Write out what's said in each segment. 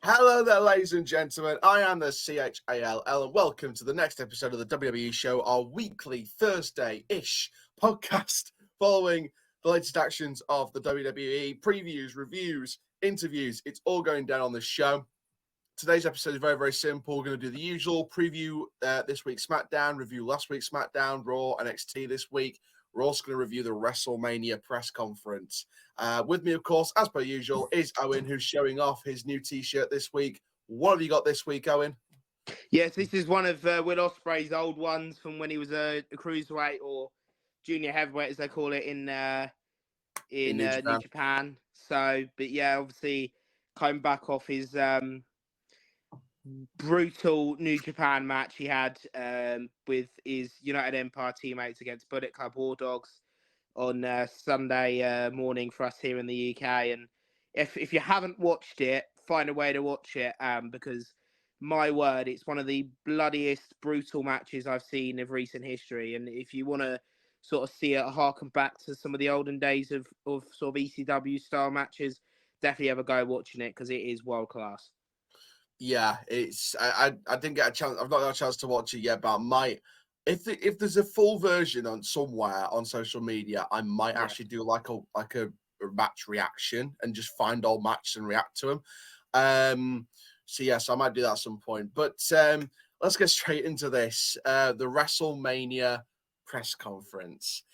Hello there, ladies and gentlemen. I am the CHALL, and welcome to the next episode of the WWE Show, our weekly Thursday-ish podcast following the latest actions of the WWE, previews, reviews, interviews. It's all going down on this show. Today's episode is very, very simple. We're going to do the usual preview this week's Smackdown, review last week's Smackdown, Raw, NXT this week. We're also going to review the WrestleMania press conference. With me, of course, as per usual, is Owen, who's showing off his new T-shirt this week. What have you got this week, Owen? Yes, this is one of Will Ospreay's old ones from when he was a cruiserweight or junior heavyweight, as they call it in New Japan. So, but yeah, obviously coming back off his brutal New Japan match he had with his United Empire teammates against Bullet Club War Dogs on Sunday morning for us here in the UK. And if you haven't watched it, find a way to watch it because my word, it's one of the bloodiest, brutal matches I've seen of recent history. And if you want to sort of see it harken back to some of the olden days of sort of ECW style matches, definitely have a go watching it because it is world class. Yeah, it's I didn't get a chance. I've not got a chance to watch it yet, but I might. If there's a full version on somewhere on social media, I might actually do like a match reaction and just find all matches and react to them. So yes, I might do that at some point. But let's get straight into this. The WrestleMania press conference.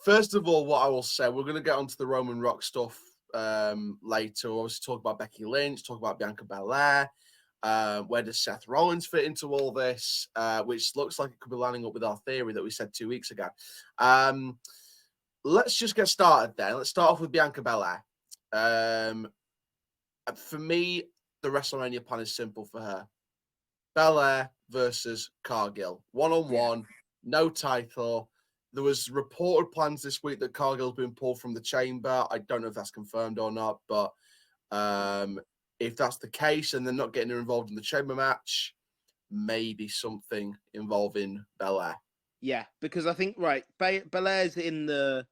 First of all, what I will say, we're going to get onto the Roman Rock stuff later. We'll obviously talk about Becky Lynch, talk about Bianca Belair. Where does Seth Rollins fit into all this? Which looks like it could be lining up with our theory that we said 2 weeks ago. Let's just get started then. Let's start off with Bianca Belair. For me, the WrestleMania plan is simple for her. Belair versus Cargill. One-on-one, no title. There was reported plans this week that Cargill's been pulled from the chamber. I don't know if that's confirmed or not, but if that's the case and they're not getting her involved in the chamber match, maybe something involving Belair. Yeah, because I think, Belair's in the...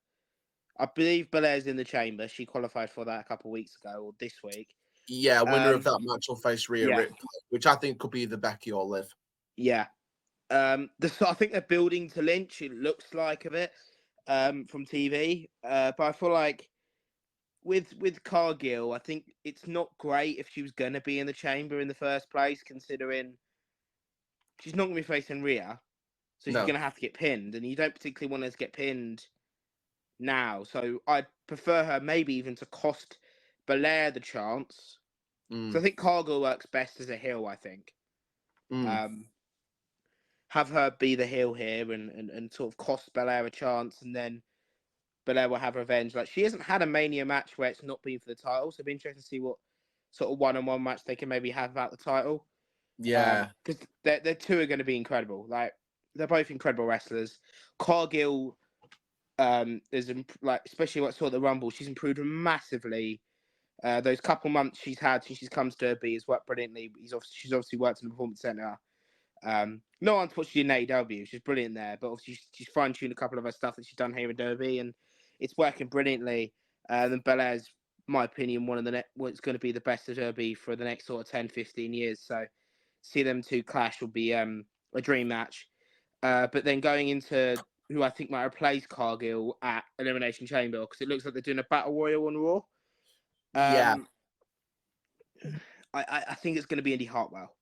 I believe Belair's in the chamber. She qualified for that a couple of weeks ago or this week. Yeah, winner of that match will face Rhea Ripley, which I think could be either Becky or Liv. Yeah. I think they're building to Lynch. It looks like a bit from TV. But I feel like with Cargill, I think it's not great if she was going to be in the chamber in the first place, considering she's not going to be facing Rhea. So she's going to have to get pinned. And you don't particularly want her to get pinned now. So I'd prefer her maybe even to cost Belair the chance. So I think Cargill works best as a heel, I think. Have her be the heel here and sort of cost Belair a chance, and then Belair will have revenge. Like, she hasn't had a Mania match where it's not been for the title, so it'd be interesting to see what sort of one-on-one match they can maybe have about the title. Yeah. Because their two are going to be incredible. Like, they're both incredible wrestlers. Cargill, especially what saw the Rumble, she's improved massively. Those couple months she's had since she's come to Derby has worked brilliantly. She's obviously worked in the Performance Center. No one's put she in AEW. She's brilliant there, but obviously she's fine-tuned a couple of her stuff that she's done here in Derby, and it's working brilliantly. And Belair's, in my opinion, what's going to be the best of Derby for the next sort of 10, 15 years. So see them two clash will be a dream match. But then going into who I think might replace Cargill at Elimination Chamber, because it looks like they're doing a Battle Royal on Raw. I think it's going to be Indy Hartwell.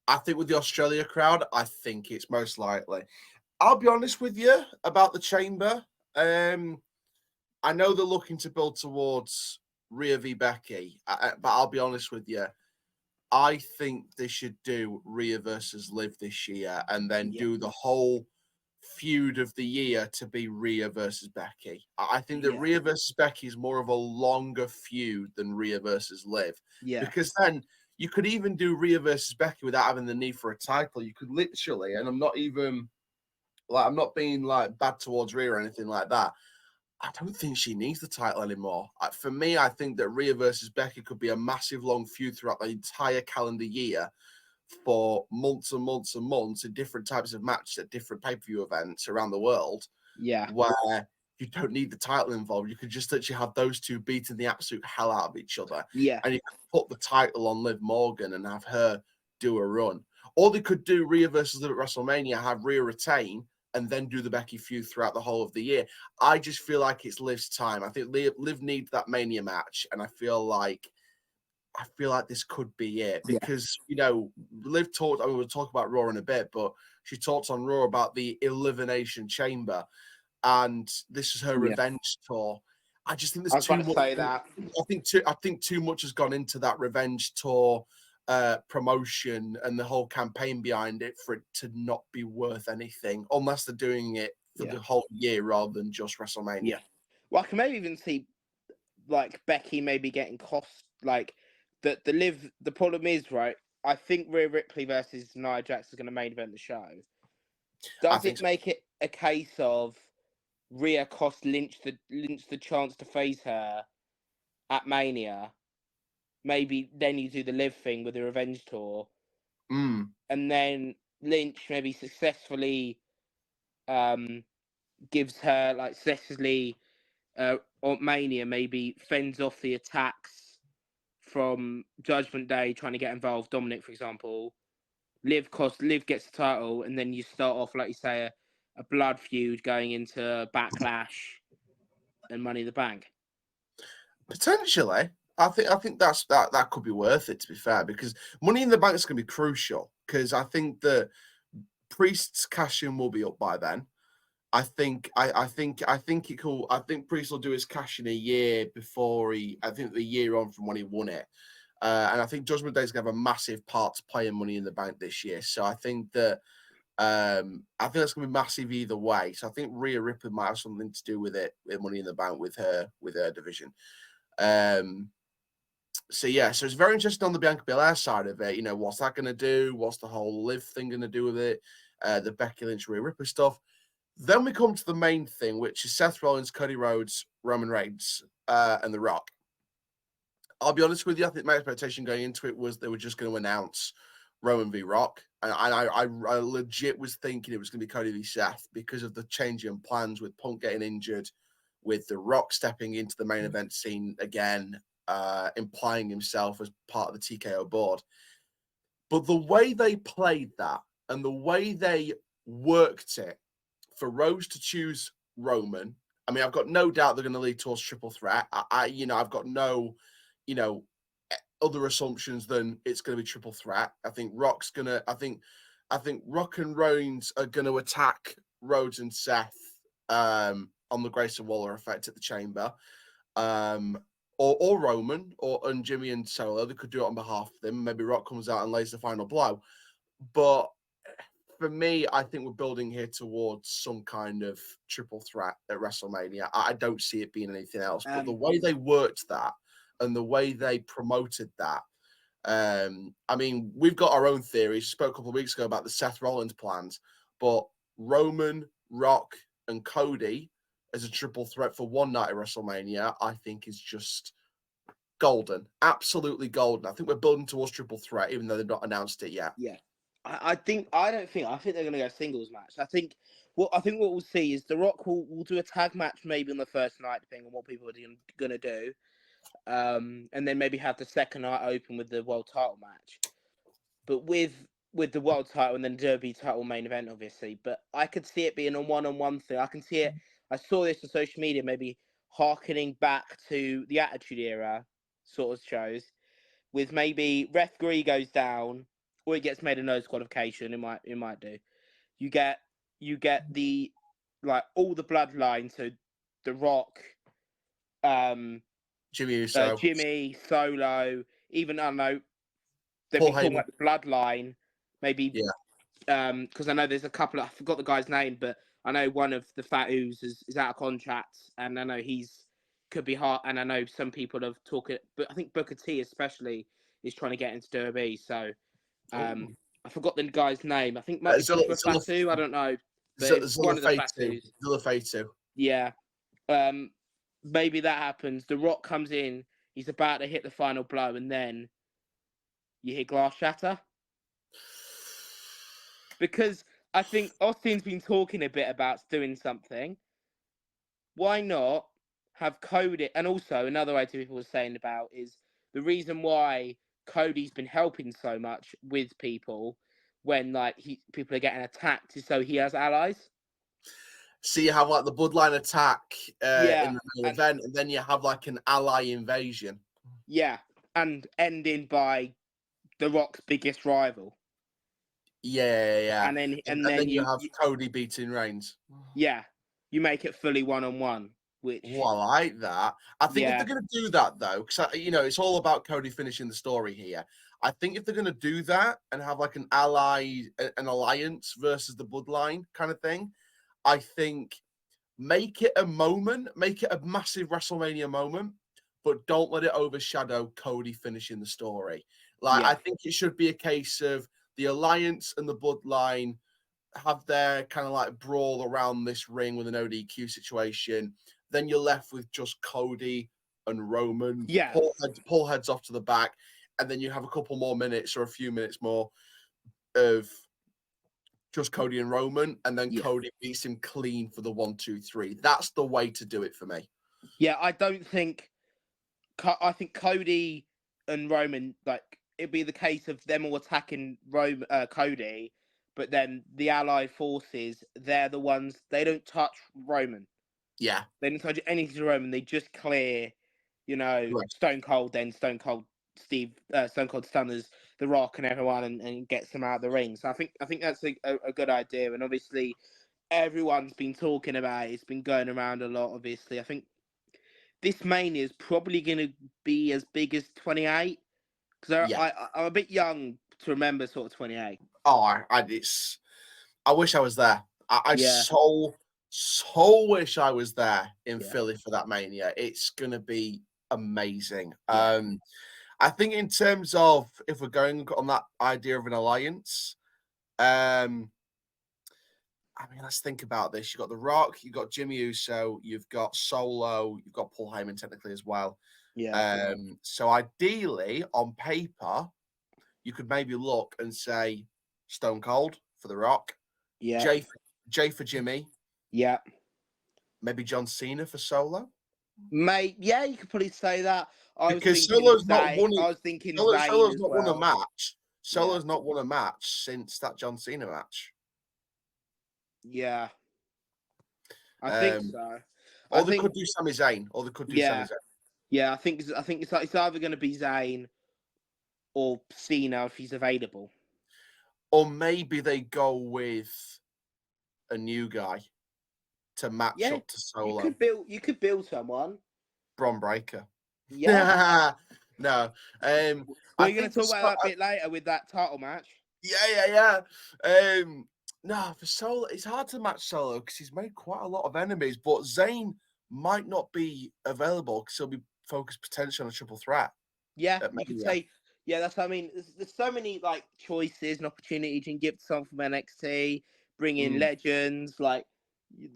I think with the Australia crowd, I think it's most likely. I'll be honest with you about the chamber. I know they're looking to build towards Rhea v. Becky, but I'll be honest with you. I think they should do Rhea versus Liv this year and then do the whole feud of the year to be Rhea versus Becky. I think that Rhea versus Becky is more of a longer feud than Rhea versus Liv. Yeah. Because then you could even do Rhea versus Becky without having the need for a title. You could literally, and I'm not being like bad towards Rhea or anything like that. I don't think she needs the title anymore. For me, I think that Rhea versus Becky could be a massive long feud throughout the entire calendar year for months and months and months in different types of matches at different pay-per-view events around the world. Yeah. Where you don't need the title involved. You could just literally have those two beating the absolute hell out of each other. Yeah. And you could put the title on Liv Morgan and have her do a run. Or they could do Rhea versus Liv at WrestleMania, have Rhea retain, and then do the Becky feud throughout the whole of the year. I just feel like it's Liv's time. I think Liv needs that Mania match, and I feel like this could be it because Liv talked. I mean, we'll talk about Raw in a bit, but she talked on Raw about the Elimination Chamber, and this is her revenge tour. I just think there's too much. Say that. I think too much has gone into that revenge tour promotion and the whole campaign behind it for it to not be worth anything, unless they're doing it for the whole year rather than just WrestleMania. Yeah. Well, I can maybe even see like Becky maybe getting cost like the Liv. The problem is, right, I think Rhea Ripley versus Nia Jax is going to main event the show. Does it make it a case of Rhea cost Lynch the chance to face her at Mania? Maybe then you do the Liv thing with the revenge tour, and then Lynch maybe successfully gives her like successfully on Mania, maybe fends off the attacks from Judgment Day trying to get involved. Dominic, for example, Liv gets the title, and then you start off, like you say, a blood feud going into Backlash and Money in the Bank. Potentially, I think that could be worth it, to be fair, because Money in the Bank is going to be crucial because I think that Priest's cash in will be up by then. I think it could. I think Priest will do his cash in a year before the year on from when he won it. And I think Judgment Day is going to have a massive part to play in Money in the Bank this year. So I think that I think that's going to be massive either way. So I think Rhea Ripley might have something to do with it, with Money in the Bank, with her division. So it's very interesting on the Bianca Belair side of it. What's that going to do? What's the whole Liv thing going to do with it? The Becky Lynch, Rhea Ripley stuff. Then we come to the main thing, which is Seth Rollins, Cody Rhodes, Roman Reigns, and The Rock. I'll be honest with you. I think my expectation going into it was they were just going to announce Roman v. Rock. And I legit was thinking it was going to be Cody v. Seth because of the change in plans with Punk getting injured, with The Rock stepping into the main event scene again, implying himself as part of the TKO board. But the way they played that and the way they worked it for Rhodes to choose Roman, I mean, I've got no doubt they're going to lead towards triple threat. I've got no, other assumptions than it's going to be triple threat. I think Rock's going to, I think Rock and Reigns are going to attack Rhodes and Seth on the Grayson Waller effect at the Chamber. Or Roman and Jimmy and Solo, they could do it on behalf of them. Maybe Rock comes out and lays the final blow. But for me, I think we're building here towards some kind of triple threat at WrestleMania. I don't see it being anything else. But the way they worked that and the way they promoted that, I mean, we've got our own theories. We spoke a couple of weeks ago about the Seth Rollins plans, but Roman, Rock, and Cody as a triple threat for one night at WrestleMania, I think is just golden. Absolutely golden. I think we're building towards triple threat, even though they've not announced it yet. Yeah. I think they're going to go singles match. I think what we'll see is The Rock will do a tag match maybe on the first night, depending on what people are going to do. And then maybe have the second night open with the world title match. But with the world title and then Derby title main event, obviously. But I could see it being a one-on-one thing. I can see it. I saw this on social media, maybe harkening back to the Attitude Era sort of shows, with maybe referee goes down or he gets made a no disqualification. It might do. You get the all the bloodline. So The Rock, Jimmy Solo, even I don't know. They've Paul been talking Heyman. about the bloodline, maybe. Yeah. Because I know there's a couple. I forgot the guy's name, but I know one of the Fatus is out of contract, and I know could be hard. And I know some people have talked, but I think Booker T especially is trying to get into Derby. So I forgot the guy's name. I think maybe Joshua Fatu. I don't know. But it's one of the Fatus. Zilla Fatu. Yeah. Maybe that happens. The Rock comes in. He's about to hit the final blow, and then you hear glass shatter. Because I think Austin's been talking a bit about doing something why not have Cody? And also another idea people were saying about is the reason why Cody's been helping so much with people when like people are getting attacked is so he has allies. So you have like the Bloodline attack in the main and event, and then you have like an ally invasion. yeah, and ending by The Rock's biggest rival. Yeah. And And then then you have Cody beating Reigns. Yeah, you make it fully one-on-one, which Well, I like that. I think if yeah, they're going to do that, though, because it's all about Cody finishing the story here. I think if they're going to do that and have like an alliance versus the Bloodline kind of thing, I think make it a moment, make it a massive WrestleMania moment, but don't let it overshadow Cody finishing the story. Like, yeah. I think it should be a case of the alliance and the Bloodline have their kind of like brawl around this ring with an ODQ situation. Then you're left with just Cody and Roman. Yeah. Pull heads off to the back, and then you have a couple more minutes or a few minutes more of just Cody and Roman, and then Cody beats him clean for the 1, 2, 3. That's the way to do it for me. Yeah, I think Cody and Roman, like it'd be the case of them all attacking Cody, but then the allied forces, they're the ones, they don't touch Roman. Yeah. They don't touch anything to Roman. They just clear, Right. Stone Cold, then Stone Cold Stunners The Rock and everyone and gets them out of the ring. So I think that's a good idea. And obviously everyone's been talking about it. It's been going around a lot, obviously. I think this Mania is probably going to be as big as 28. Because I'm a bit young to remember sort of 28. Oh, I wish I was there. I so wish I was there in Philly for that Mania. It's going to be amazing. Yeah. I think in terms of if we're going on that idea of an alliance, let's think about this. You've got The Rock, you've got Jimmy Uso, you've got Solo, you've got Paul Heyman technically as well. Yeah. So ideally, on paper, you could maybe look and say Stone Cold for The Rock, Yeah. Jay for Jimmy, Yeah. maybe John Cena for Solo. Mate, yeah, you could probably say that. Because Solo's not won. I was thinking Solo's Zayn as not well. won a match. Solo's not won a match since that John Cena match. Yeah, I think so. Or they could do Sami Zayn. Yeah, I think it's either going to be Zayn or Cena if he's available. Or maybe they go with a new guy to match up to Solo. You could build someone. Braun Breaker. Yeah. No. We're going to talk about that a bit later with that title match. Yeah. No, for Solo, it's hard to match Solo because he's made quite a lot of enemies, but Zayn might not be available because he'll be focused potentially on a triple threat. Yeah, you could say, that's what I mean. There's so many like choices and opportunities you can give to someone from NXT, bring in legends, like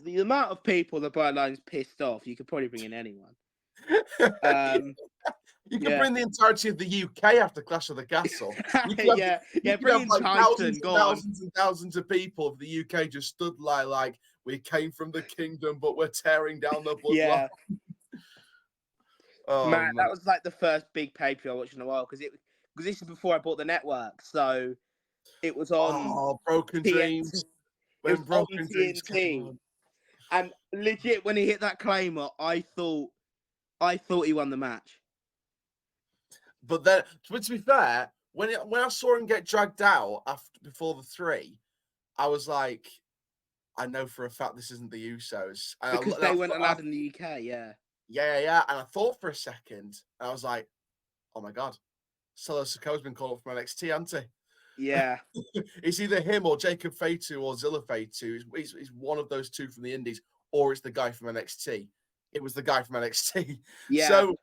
the amount of people the Bloodline's pissed off, you could probably bring in anyone. You can bring the entirety of the UK after Clash of the Castle. Bring in like Tyson, thousands and thousands of people of the UK just stood like we came from the kingdom, but we're tearing down the bloodline. Yeah. Man, that was like the first big pay-per-view I watched in a while because this is before I bought the network, so it was on Broken Dreams. It was on TNT. And legit, when he hit that claimer, I thought he won the match. But then, to be fair, when I saw him get dragged out before the 3, I was like, I know for a fact this isn't the Usos. Because they weren't allowed in the UK, yeah. Yeah. And I thought for a second, and I was like, oh my God, Solo Sikoa's been called up from NXT, hasn't he? Yeah. It's either him or Jacob Fatu or Zilla Fatu. He's one of those two from the Indies, or it's the guy from NXT. It was the guy from NXT. Yeah. So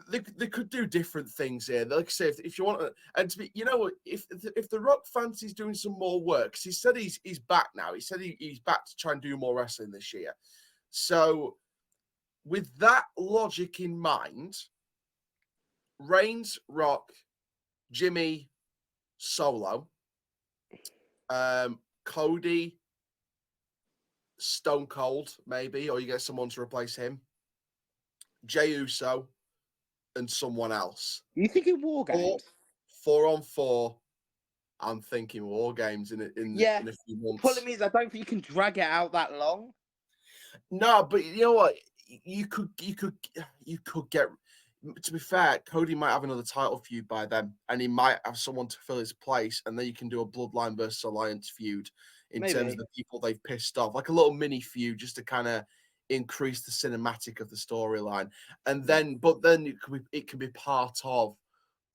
they could do different things here. Like I say, if you want, and to be, if the Rock fancies doing some more work, because he said he's back now. He said he's back to try and do more wrestling this year. So with that logic in mind, Reigns, Rock, Jimmy, Solo, Cody, Stone Cold, maybe, or you get someone to replace him. Jey Uso and someone else. You thinking War Games? 4-on-4. I'm thinking War Games in a few months. Problem is, I don't think you can drag it out that long. No, but you know what? You could get. To be fair, Cody might have another title feud by then, and he might have someone to fill his place, and then you can do a Bloodline versus Alliance feud in terms of the people they've pissed off, like a little mini feud, just to kind of increase the cinematic of the storyline. And then, but then it can be part of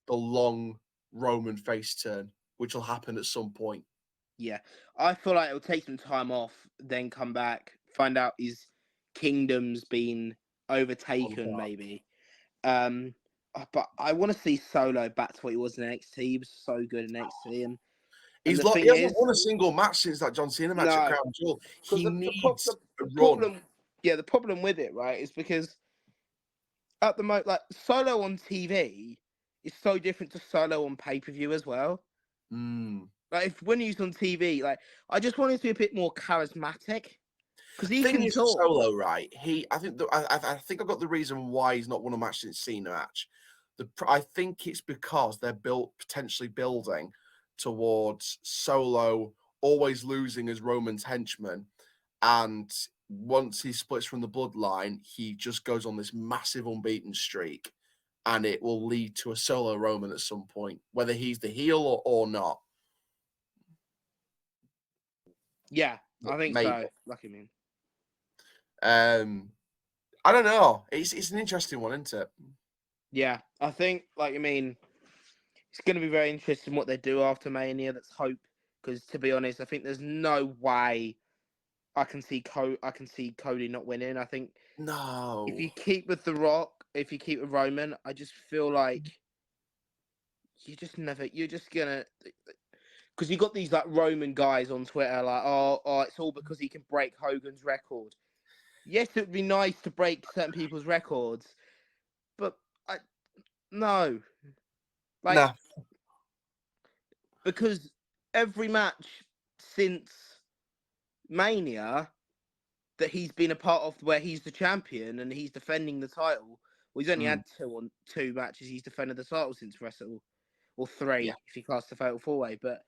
the long Roman face turn, which will happen at some point. Yeah, I feel like it'll take some time off, then come back, find out his kingdom's been overtaken, maybe. But I want to see Solo back to what he was in NXT. He was so good in NXT, and he hasn't won a single match since that John Cena match at Crown Jewel. He needs a run. The problem with it, right, is because at the moment, like Solo on TV is so different to Solo on pay-per-view as well. Like when he's on TV, like I just want him to be a bit more charismatic because he can talk. Solo, right? I think I got the reason why he's not won a match since Cena match. I think it's because they're potentially building towards Solo always losing as Roman's henchman, and once he splits from the Bloodline, he just goes on this massive unbeaten streak, and it will lead to a Solo Roman at some point, whether he's the heel or not. Yeah, I think so. Lucky me. I don't know. It's an interesting one, isn't it? Yeah, I think it's going to be very interesting what they do after Mania. Let's hope, because to be honest, I think there's no way I can see Cody not winning. I think if you keep with The Rock, if you keep with Roman, I just feel like you're just gonna. Because you got these like Roman guys on Twitter, like, oh, it's all because he can break Hogan's record. Yes, it would be nice to break certain people's records, but no. Because every match since Mania that he's been a part of where he's the champion and he's defending the title, well, he's only had two matches he's defended the title since Wrestle, or three if you cast the Fatal 4-Way, but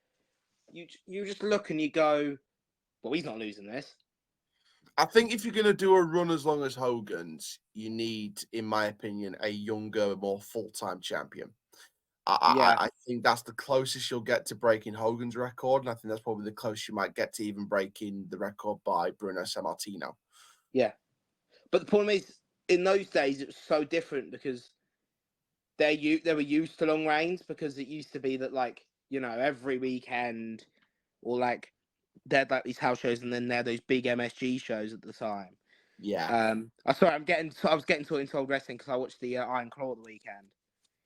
you just look and you go, well, he's not losing this. I think if you're going to do a run as long as Hogan's, you need, in my opinion, a younger, more full-time champion. I think that's the closest you'll get to breaking Hogan's record, and I think that's probably the closest you might get to even breaking the record by Bruno Sammartino. Yeah. But the problem is, in those days, it was so different because they were used to long reigns, because it used to be that, like, you know, every weekend, or like they had like these house shows, and then they had those big MSG shows at the time. Yeah. I was getting taught into old wrestling because I watched the Iron Claw the weekend.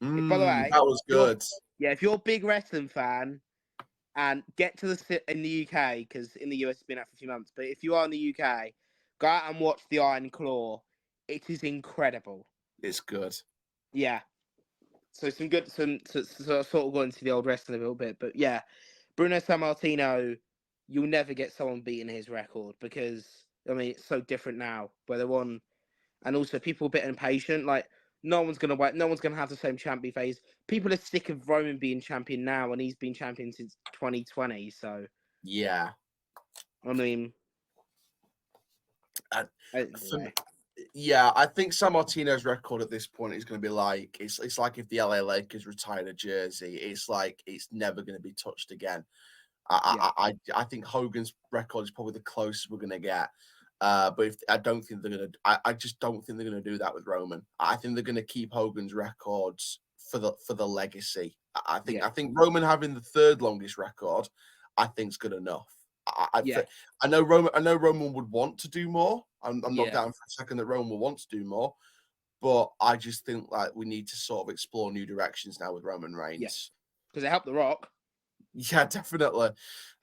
By the way, that was good. If you're a big wrestling fan, and get to in the UK, because in the US it's been out for a few months, but if you are in the UK, go out and watch the Iron Claw. It is incredible. It's good. Yeah. So sort of going into the old wrestling a little bit, but yeah, Bruno Sammartino, you'll never get someone beating his record, because it's so different now. Where they're on, and also people are a bit impatient. Like no one's gonna wait. No one's gonna have the same champion phase. People are sick of Roman being champion now, and he's been champion since 2020. So yeah, I think Sammartino's record at this point is going to be like it's like if the LA Lakers retired a jersey. It's like it's never going to be touched again. I think Hogan's record is probably the closest we're going to get. But I don't think they're going to. I just don't think they're going to do that with Roman. I think they're going to keep Hogan's records for the legacy. I think Roman having the third longest record, I think is good enough. I know Roman would want to do more. I'm not down for a second that Roman will want to do more, but I just think like we need to sort of explore new directions now with Roman Reigns. Because it helped The Rock. Yeah, definitely.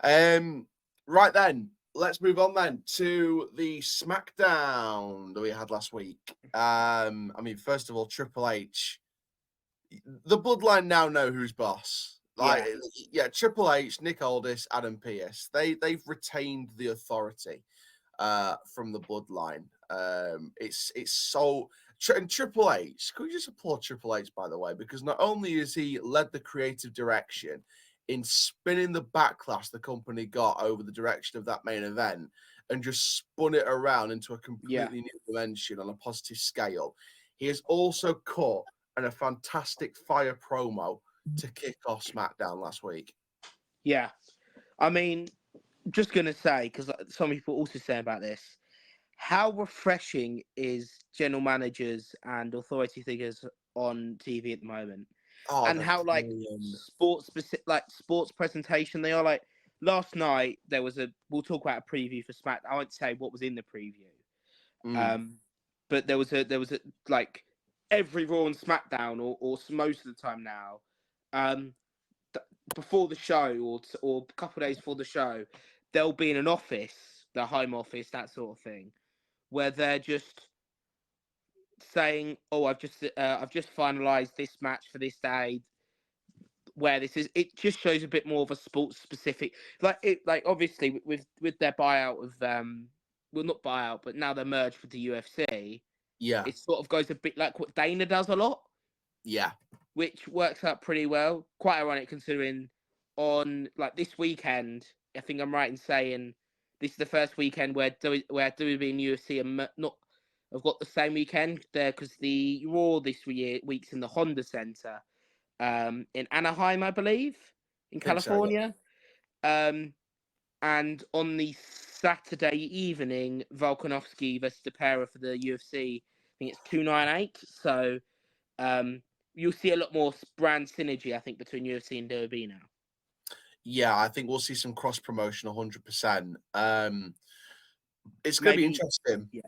Right then, let's move on then to the Smackdown that we had last week. First of all, Triple H. The Bloodline now know who's boss. Triple H, Nick Aldis, Adam Pearce. They've retained the authority. from the bloodline. It's so. And Triple H, could we just applaud Triple H, by the way, because not only has he led the creative direction in spinning the backlash the company got over the direction of that main event and just spun it around into a completely new dimension on a positive scale, he has also cut a fantastic fire promo to kick off SmackDown last week. Yeah. I mean, just going to say, because some people also say about this, how refreshing is general managers and authority figures on TV at the moment? Oh, and how sports presentation they are. Like last night, there was we'll talk about a preview for Smack. I won't say what was in the preview, but there was a like every Raw and SmackDown, or most of the time now, before the show or a couple of days before the show, they'll be in an office, their home office, that sort of thing, where they're just saying, "Oh, I've just finalised this match for this day." Where this is, it just shows a bit more of a sports specific, like obviously with their buyout of well, not buyout, but now they're merged with the UFC. Yeah, it sort of goes a bit like what Dana does a lot. Yeah, which works out pretty well. Quite ironic considering on like this weekend, I think I'm right in saying this is the first weekend where WWE and UFC are not have got the same weekend there, because the Raw this week's in the Honda Center. In Anaheim, I believe, in California. So, yeah. And on the Saturday evening, Volkanovski versus DePera for the UFC, I think it's 298. So you'll see a lot more brand synergy, I think, between UFC and WWE now. Yeah, I think we'll see some cross promotion 100%. It's going to be interesting. Yeah,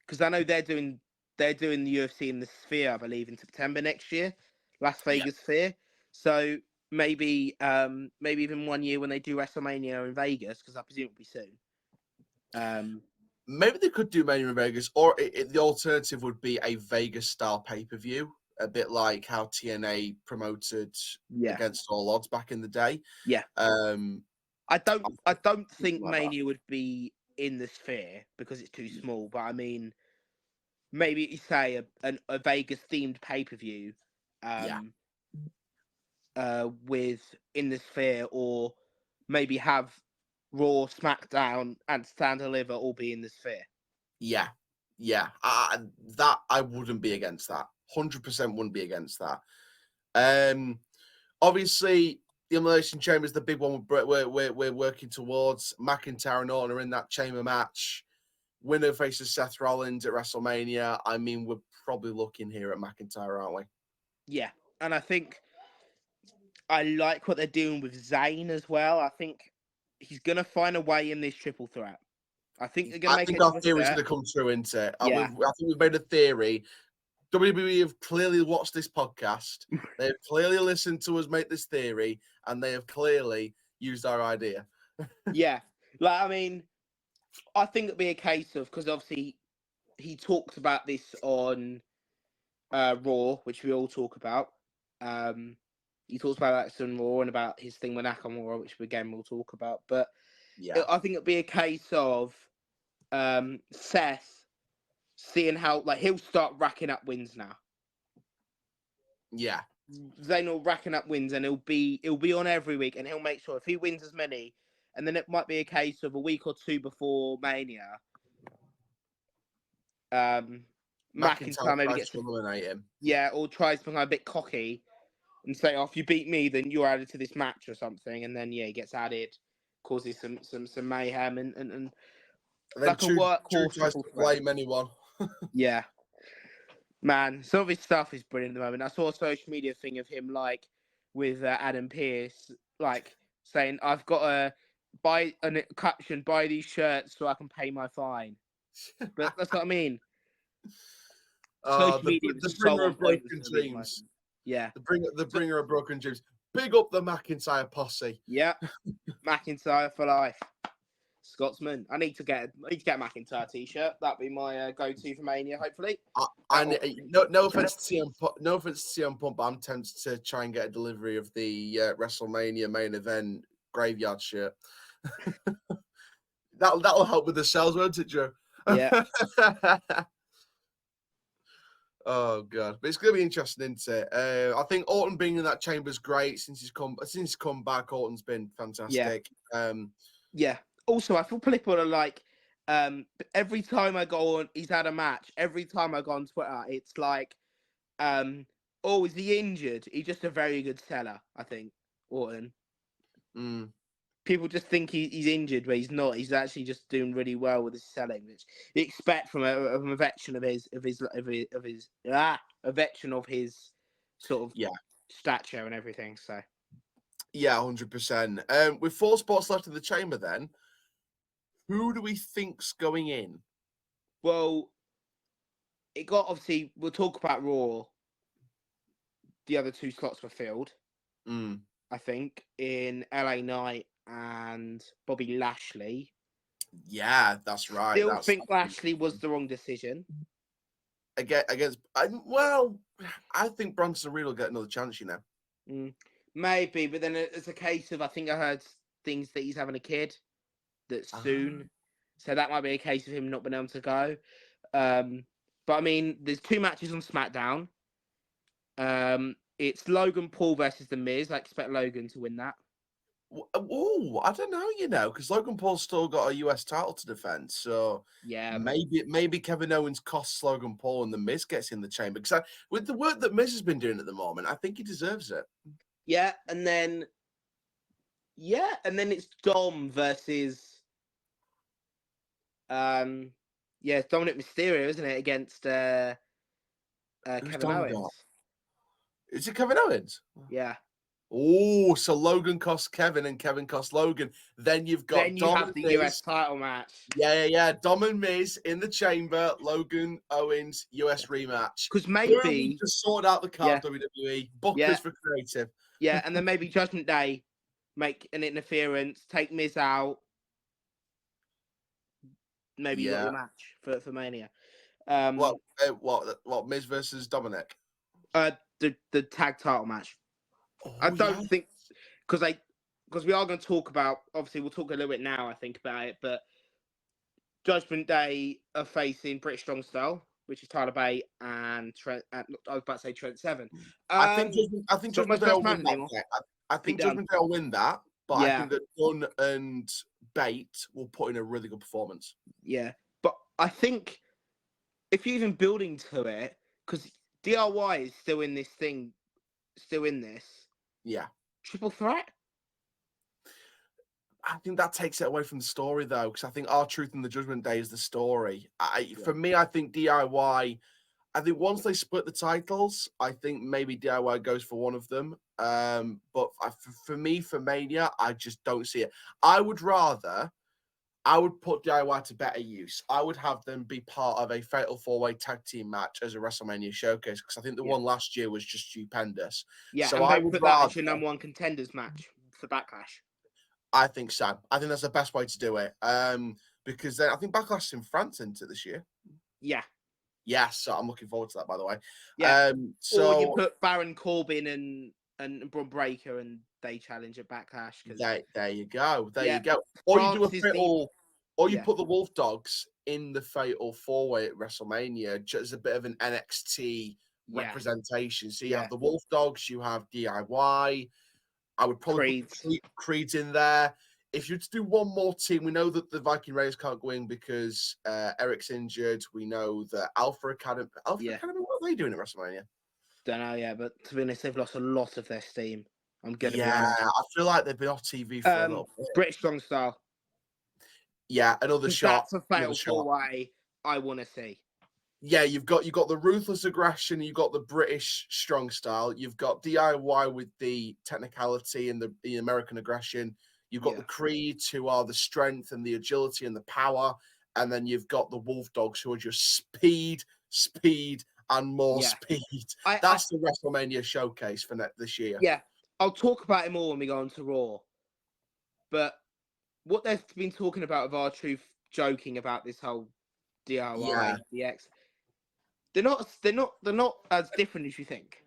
because I know they're doing the UFC in the Sphere, I believe, in September next year. Las Vegas Sphere. So maybe even 1 year when they do WrestleMania in Vegas, because I presume it'll be soon. Maybe they could do Mania in Vegas, or the alternative would be a Vegas style pay-per-view, a bit like how TNA promoted Against All Odds back in the day. Yeah. I don't think Mania would be in the Sphere because it's too small, but I mean, maybe you say a Vegas themed pay-per-view. With in the Sphere, or maybe have Raw, SmackDown, and Stand and Deliver all be in the Sphere. Yeah. That I wouldn't be against that. 100% wouldn't be against that. Obviously, the Elimination Chamber is the big one we're working towards. McIntyre and Orton are in that chamber match. Winner faces Seth Rollins at WrestleMania. I mean, we're probably looking here at McIntyre, aren't we? Yeah, and I think I like what they're doing with Zayn as well. I think he's going to find a way in this triple threat. I think they're going to make it. I think our theory's going to come true, isn't it? Yeah. I think we've made a theory. WWE have clearly watched this podcast. They have clearly listened to us make this theory, and they have clearly used our idea. Yeah. Like, I mean, I think it'd be a case of, because obviously he talked about this on Raw, which we all talk about. He talks about that on Raw and about his thing with Nakamura, which again we'll talk about. But I think it'd be a case of Seth seeing how, like, he'll start racking up wins now. Yeah. Zayn will racking up wins, and he'll be on every week, and he'll make sure if he wins as many, and then it might be a case of a week or two before Mania. McIntyre maybe gets to eliminate him. Yeah, or tries to become a bit cocky and say, "Oh, if you beat me, then you're added to this match or something," and then he gets added, causes some mayhem and like a workhorse. Tries to blame anyone. Yeah, man, some of his stuff is brilliant at the moment. I saw a social media thing of him, like, with Adam Pearce, like, saying, "I've got to buy a caption, buy these shirts so I can pay my fine." But that's what I mean. Social media the bringer of broken dreams. Yeah. The bringer of broken dreams. Big up the McIntyre posse. Yeah. McIntyre for life. Scotsman. I need to get a McIntyre t-shirt. That'd be my go-to for Mania, hopefully. No offense to CM Punk, but I'm tempted to try and get a delivery of the WrestleMania main event graveyard shirt. That'll help with the sales, won't it, Joe? Yeah. Oh god, but it's going to be interesting, isn't it? I think Orton being in that chamber is great since he's come back. Orton's been fantastic. Yeah. Also, I feel people are like, every time I go on, he's had a match. Every time I go on Twitter, it's like, oh, is he injured? He's just a very good seller, I think. Orton. People just think he's injured, but he's not. He's actually just doing really well with his selling, which you expect from a veteran of his a veteran of his sort of stature and everything. So 100%. With 4 spots left in the chamber, then who do we think's going in? Well, it got obviously. We'll talk about Raw. The other 2 slots were filled. I think in LA Knight and Bobby Lashley. Yeah, that's right. Still think Lashley was the wrong decision. I think Bronson Reed will get another chance, you know. Maybe, but then it's a case of, I think I heard things that he's having a kid that's soon. So that might be a case of him not being able to go. But I mean, there's 2 matches on SmackDown. It's Logan Paul versus The Miz. I expect Logan to win that. Oh, I don't know, you know, because Logan Paul's still got a US title to defend. So yeah, maybe Kevin Owens costs Logan Paul and The Miz gets in the chamber. Because with the work that Miz has been doing at the moment, I think he deserves it. Yeah, and then it's Dom versus Dominic Mysterio, isn't it, against Kevin Owens? Is it Kevin Owens? Yeah. Oh, so Logan costs Kevin and Kevin costs Logan. Then you've got have the US title match. Yeah. Dom and Miz in the chamber. Logan Owens US rematch. Because maybe just sort out the card, WWE. Bookers for creative. Yeah, and then maybe Judgment Day make an interference, take Miz out. Maybe you got your match for Mania. What Miz versus Dominic? The tag title match. I don't think because we are going to talk about, obviously we'll talk a little bit now, I think, about it, but Judgment Day are facing British Strong Style, which is Tyler Bate and Trent. I was about to say Trent Seven. I think Judgment Day will win that. I think Judgment Day will win that, but I think that Dunn and Bate will put in a really good performance. Yeah, but I think if you're even building to it, because DIY is still in this. Yeah. Triple threat? I think that takes it away from the story, though, because I think R-Truth and the Judgment Day is the story. For me, I think DIY, once they split the titles, I think maybe DIY goes for one of them. But for me, for Mania, I just don't see it. I would put DIY to better use. I would have them be part of a Fatal 4-Way tag team match as a WrestleMania showcase, because I think the one last year was just stupendous. Yeah, so and I would put that as your number 1 contenders match for Backlash. I think so. I think that's the best way to do it. Because then I think Backlash is in France into this year. Yeah. Yes, so I'm looking forward to that, by the way. Yeah. Or you put Baron Corbin and Braun Breaker and they challenge at Backlash. There you go. You go. Or you do a fatal, or you put the Wolf Dogs in the Fatal 4-Way at WrestleMania just as a bit of an NXT representation. So you have the Wolf Dogs, you have DIY. I would probably put Creed's in there. If you're to do one more team, we know that the Viking Raiders can't go in because Eric's injured. We know that Alpha Academy, what are they doing at WrestleMania? Don't know, but to be honest, they've lost a lot of their steam. I'm going to be honest. I feel like they've been off TV for a little bit. British Strong Style. Yeah, another shot. That's a Fatal 4-Way I want to see. Yeah, you've got the Ruthless Aggression, you've got the British Strong Style, you've got DIY with the technicality and the American aggression, you've got the Creeds who are the strength and the agility and the power, and then you've got the Wolf Dogs who are just speed, and more speed. That's the WrestleMania showcase for this year. Yeah, I'll talk about it more when we go on to Raw. But what they've been talking about with R-Truth joking about this whole DIY DX. They're not as different as you think.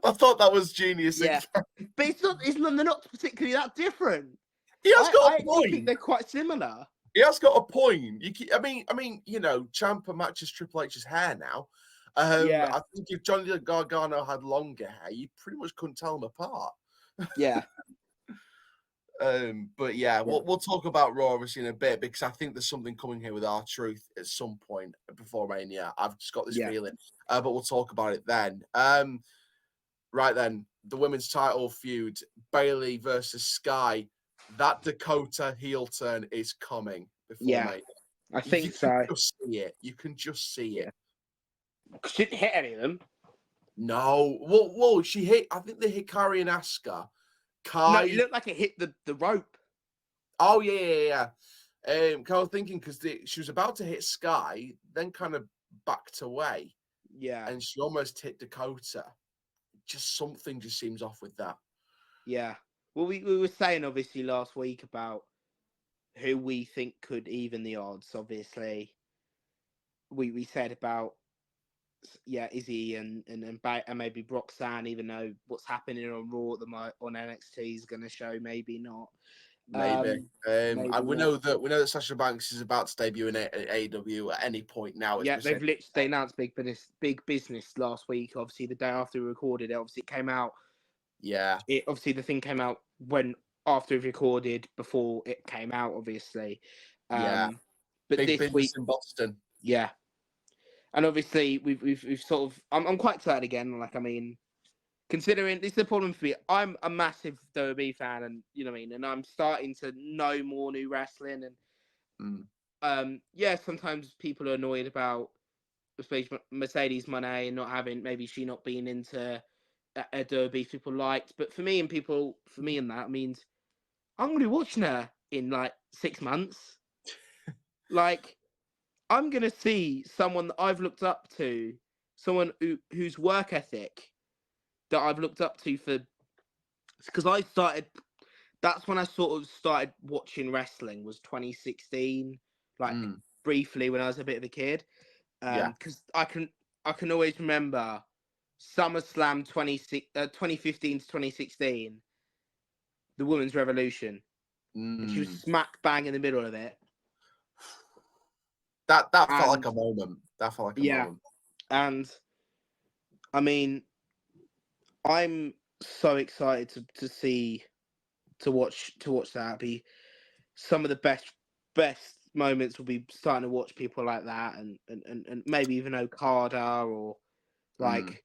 I thought that was genius. Yeah, but they're not particularly that different. He has got I a actually think point. they're quite similar. He has got a point. I mean, Ciampa matches Triple H's hair now. Yeah. I think if Johnny Gargano had longer hair, you pretty much couldn't tell them apart. Yeah. But yeah, we'll talk about Raw obviously in a bit because I think there's something coming here with R-Truth at some point before Mania. I've just got this feeling. But we'll talk about it then. Right then, the women's title feud, Bayley versus Sky. That Dakota heel turn is coming before Mania. I think so. Just see it. You can just see it. She didn't hit any of them. No. Well, she hit. I think they hit Kari and Asuka. No, it looked like it hit the rope. Oh yeah. I was thinking because she was about to hit Sky, then kind of backed away. Yeah. And she almost hit Dakota. Just something just seems off with that. Yeah. Well, we were saying obviously last week about who we think could even the odds. Obviously, we said about Izzy and maybe Roxanne, even though what's happening on Raw on NXT is going to show maybe not. Maybe. Maybe we know that Sasha Banks is about to debut in AEW at any point now. Yeah, they announced big business last week. Obviously, the day after we recorded it. Obviously, it came out. Yeah. Obviously the thing came out after we recorded, before it came out. Obviously. Yeah. But big this business week in Boston. Yeah. And obviously we've sort of I'm quite excited again. Like, I mean, considering this is the problem for me. I'm a massive WWE fan, and you know what I mean, and I'm starting to know more new wrestling, and sometimes people are annoyed about, especially Mercedes Moné and maybe she not being into a derby people liked. But for me and that means I'm going to be watching her in like 6 months. Like, I'm going to see someone that I've looked up to, someone whose work ethic that I've looked up to because that's when I sort of started watching wrestling, was 2016, like briefly when I was a bit of a kid. Because I can always remember SummerSlam 2015 to 2016, the Women's Revolution, and she was smack bang in the middle of it. That felt like a moment. That felt like a moment. And I mean, I'm so excited to watch that. Be some of the best moments will be starting to watch people like that, and maybe even Okada or like.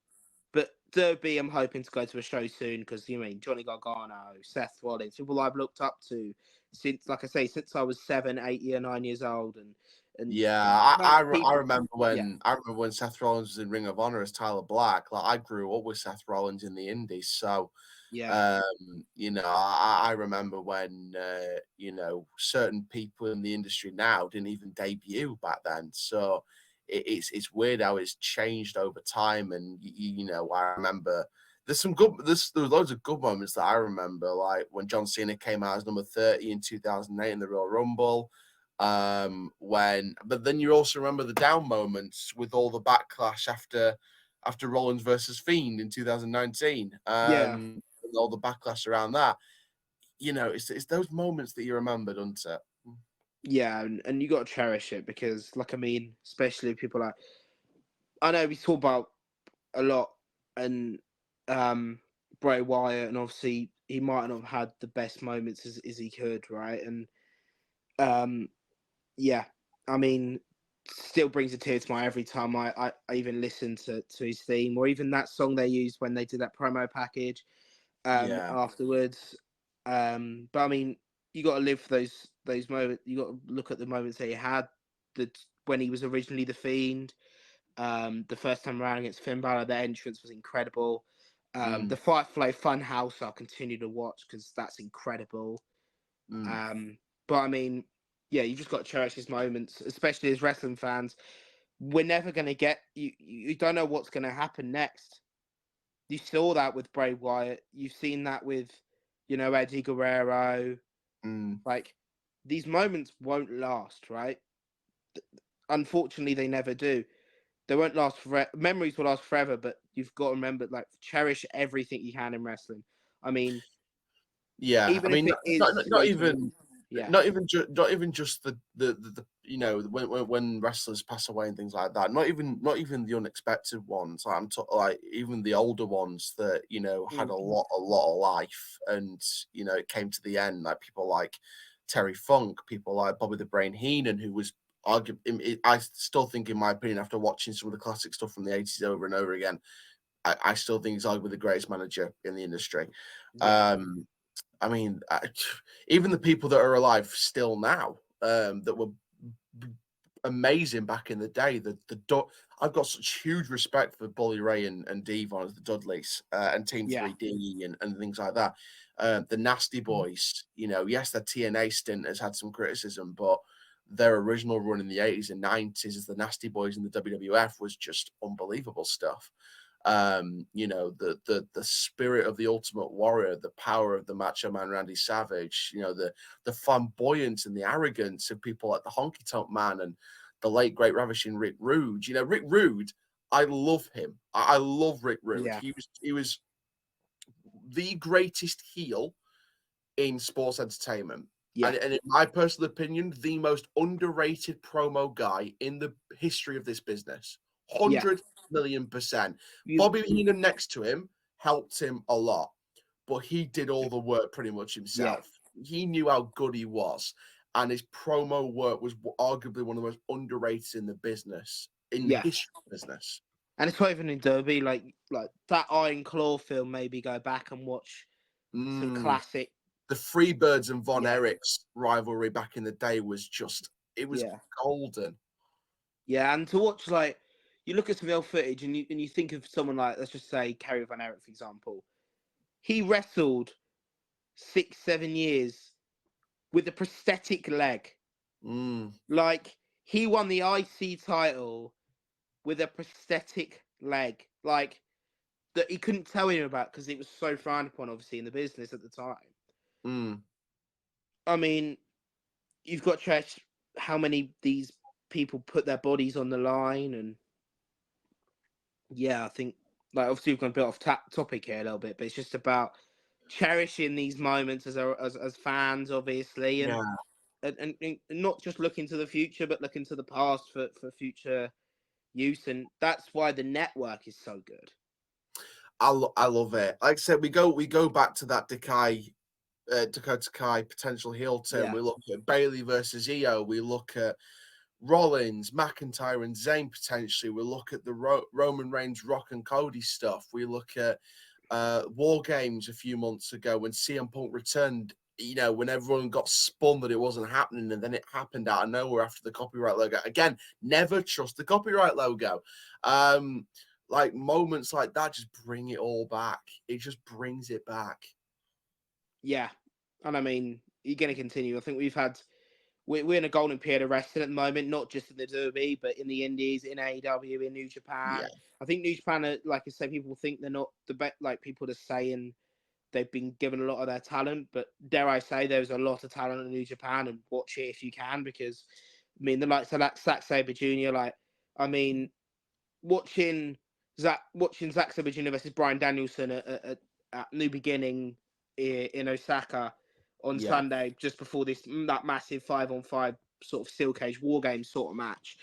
But Derby, I'm hoping to go to a show soon because Johnny Gargano, Seth Rollins, people I've looked up to since I was 7, 8, 9 years old, and I remember when Seth Rollins was in Ring of Honor as Tyler Black. Like, I grew up with Seth Rollins in the Indies, so I remember when certain people in the industry now didn't even debut back then. So it's weird how it's changed over time. And I remember there's loads of good moments that I remember, like when John Cena came out as number 30 in 2008 in the Royal Rumble. But then you also remember the down moments with all the backlash after Rollins versus Fiend in 2019. And all the backlash around that. It's those moments that you remember, doesn't it? Yeah, and you got to cherish it because, like, I mean, especially people like, I know we talk about a lot, and Bray Wyatt, and obviously he might not have had the best moments as he could, right? And I mean, still brings a tear to my eye every time I even listen to his theme, or even that song they used when they did that promo package afterwards. But I mean, you got to live for those moments. You got to look at the moments that he had. When he was originally the Fiend, the first time around against Finn Balor, the entrance was incredible. The Firefly Funhouse I'll continue to watch because that's incredible. But I mean, you just got to cherish his moments, especially as wrestling fans. We're never going to get you don't know what's going to happen next. You saw that with Bray Wyatt. You've seen that with, Eddie Guerrero. Like, these moments won't last, right? Unfortunately, they never do. They won't last forever. Memories will last forever, but you've got to remember, like, cherish everything you can in wrestling. I mean, Yeah, I even if mean, it is not even, yeah, not even just the you know, when wrestlers pass away and things like that. Not even the unexpected ones. Like, like even the older ones that, you know, had mm, a lot of life, and you know, it came to the end. Like people like Terry Funk, people like Bobby the Brain Heenan, who was I still think, in my opinion, after watching some of the classic stuff from the 80s over and over again, I still think he's arguably the greatest manager in the industry. yeah, I mean, even the people that are alive still now, that were amazing back in the day. I've got such huge respect for Bully Ray and Devon as the Dudleys, and Team yeah, 3D and things like that. The Nasty Boys, you know, yes, their TNA stint has had some criticism, but their original run in the 80s and 90s as the Nasty Boys in the WWF was just unbelievable stuff. You know, the spirit of the Ultimate Warrior, the power of the Macho Man Randy Savage, you know, the flamboyance and the arrogance of people like the Honky Tonk Man and the late great ravishing Rick Rude. You know, Rick Rude, I love him. I love Rick Rude. yeah, He was the greatest heel in sports entertainment. yeah, And in my personal opinion, the most underrated promo guy in the history of this business. yeah. 100,000,000%. You, Bobby Heenan next to him helped him a lot, but he did all the work pretty much yeah, himself. He knew how good he was, and his promo work was arguably one of the most underrated in the business, in the yeah. history of business. And it's not even in Derby, like that Iron Claw film. Maybe go back and watch some Mm. classic. The Freebirds and Von Yeah, Erichs rivalry back in the day was just, it was yeah, golden. yeah. And to watch, like, you look at some old footage and you think of someone like, let's just say Kerry Von Erich, for example. He wrestled 6, 7 years with a prosthetic leg. Mm. Like, he won the IC title with a prosthetic leg. Like, that he couldn't tell him about because it was so frowned upon, obviously, in the business at the time. Mm. I mean, you've got to trash how many these people put their bodies on the line, and yeah, I think, like, obviously we've gone a bit off topic here a little bit, but it's just about cherishing these moments as fans, obviously, Yeah. and not just looking to the future, but looking to the past for future use, and that's why the network is so good. I love it. Like I said, we go back to that Dakota Kai potential heel turn. Yeah, We look at Bailey versus Io. We look at Rollins, McIntyre, and Zayn potentially. We look at the Roman Reigns, Rock and Cody stuff. We look at War Games a few months ago when CM Punk returned. You know, when everyone got spun that it wasn't happening, and then it happened out of nowhere after the copyright logo. Again, never trust the copyright logo. Like moments like that just bring it all back. It just brings it back. yeah, and I mean, you're going to continue. I think we're in a golden period of wrestling at the moment, not just in the WWE, but in the Indies, in AEW, in New Yeah, Japan. I think New Japan, like I say, people think they're not the best. Like, people are saying they've been given a lot of their talent, but dare I say, there's a lot of talent in New Japan, and watch it if you can, because I mean, the likes of Zack Sabre Jr. Like, I mean, watching Zack Sabre Jr. versus Bryan Danielson at New Beginning in Osaka on yeah. Sunday, just before that massive 5-on-5 sort of steel cage war game sort of match.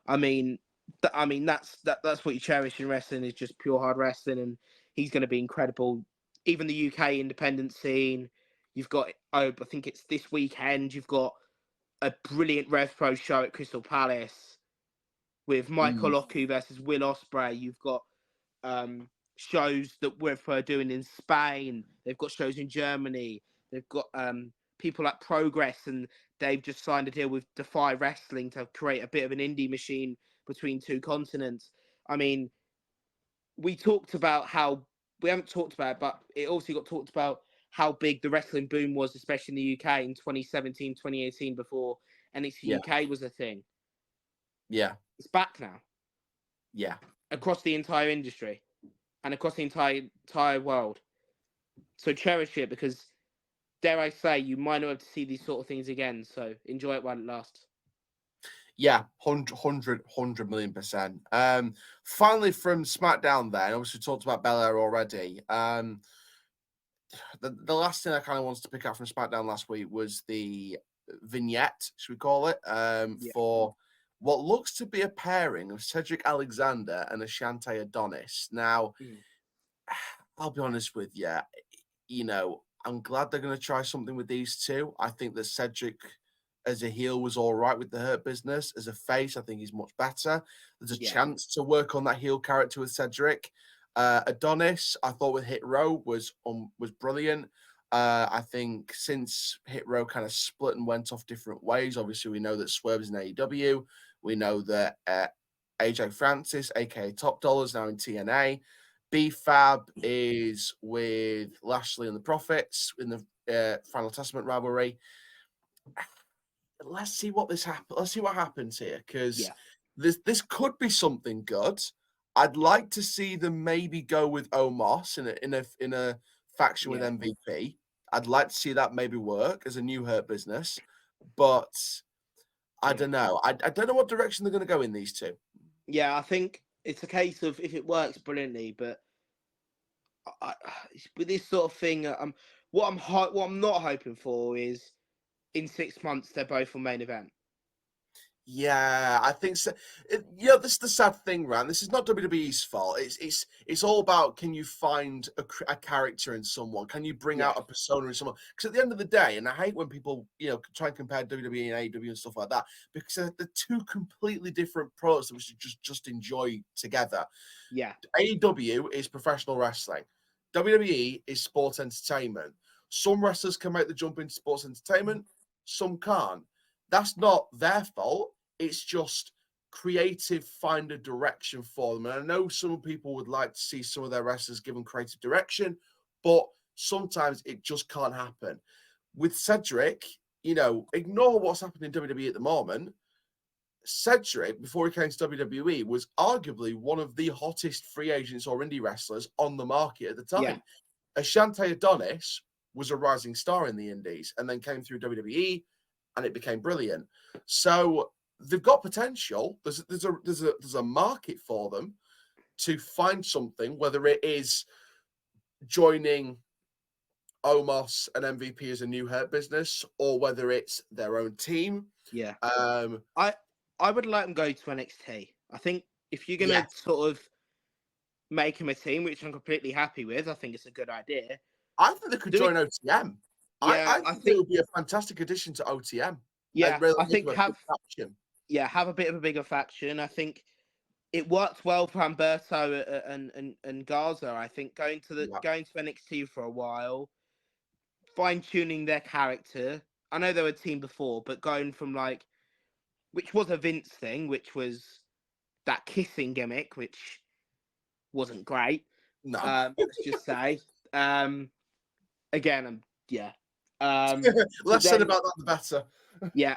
I mean, that's what you cherish in wrestling, is just pure hard wrestling, and he's going to be incredible. Even the UK independent scene, you've got, I think it's this weekend, you've got a brilliant Rev Pro show at Crystal Palace with Michael Mm. Oku versus Will Ospreay. You've got shows that Rev Pro are doing in Spain. They've got shows in Germany. They've got people like Progress, and they've just signed a deal with Defy Wrestling to create a bit of an indie machine between two continents. I mean, we haven't talked about it, but it also got talked about how big the wrestling boom was, especially in the UK in 2017, 2018, before NXT Yeah, UK was a thing. yeah, It's back now yeah. across the entire industry and across the entire world. So cherish it, because, dare I say, you might not have to see these sort of things again. So enjoy it while it lasts. Yeah, 100,000,000%. Finally, from SmackDown, then obviously we talked about Belair already. the last thing I kind of wanted to pick up from SmackDown last week was the vignette, should we call it, Yeah. for what looks to be a pairing of Cedric Alexander and Ashante Adonis. Now, Mm. I'll be honest with you, I'm glad they're going to try something with these two. I think that Cedric as a heel was all right with the Hurt Business. As a face, I think he's much better. There's a Yeah. chance to work on that heel character with Cedric. Adonis, I thought with Hit Row was brilliant. I think since Hit Row kind of split and went off different ways, obviously we know that Swerve's in AEW. We know that AJ Francis, aka Top Dollar, is now in TNA. B-Fab is with Lashley and the Profits in the Final Testament rivalry. Let's see what Let's see what happens here, because this could be something good. I'd like to see them maybe go with Omos in a faction with MVP. I'd like to see that maybe work as a new Hurt Business, but I don't know. I don't know what direction they're going to go in these two. Yeah, I think it's a case of if it works brilliantly, but with this sort of thing, what I'm not hoping for is in 6 months they're both on main event. Yeah, I think so. This is the sad thing, Rand. This is not WWE's fault. It's all about, can you find a character in someone? Can you bring out a persona in someone? Because at the end of the day, and I hate when people try and compare WWE and AEW and stuff like that, because they're two completely different products that we should just enjoy together. Yeah, AEW is professional wrestling. WWE is sports entertainment. Some wrestlers can make the jump into sports entertainment. Some can't. That's not their fault. It's just creative, find a direction for them. And I know some people would like to see some of their wrestlers given creative direction, but sometimes it just can't happen. With Cedric, ignore what's happening in WWE at the moment. Cedric, before he came to WWE, was arguably one of the hottest free agents or indie wrestlers on the market at the time. Yeah. Ashante Adonis was a rising star in the indies and then came through WWE, and it became brilliant. So they've got potential. There's a market for them to find something, whether it is joining Omos and MVP as a new Hurt Business, or whether it's their own team. Yeah. I would let them go to NXT. I think if you're gonna sort of make him a team, which I'm completely happy with, I think it's a good idea. I think they could join OTM. Yeah, I think it would be a fantastic addition to OTM. Yeah, really I think have a bit of a bigger faction. I think it worked well for Humberto and Garza. I think going to NXT for a while, fine tuning their character. I know they were a team before, but going from which was a Vince thing, which was that kissing gimmick, which wasn't great. No, let's just say. Again, less said about that, the better. Yeah.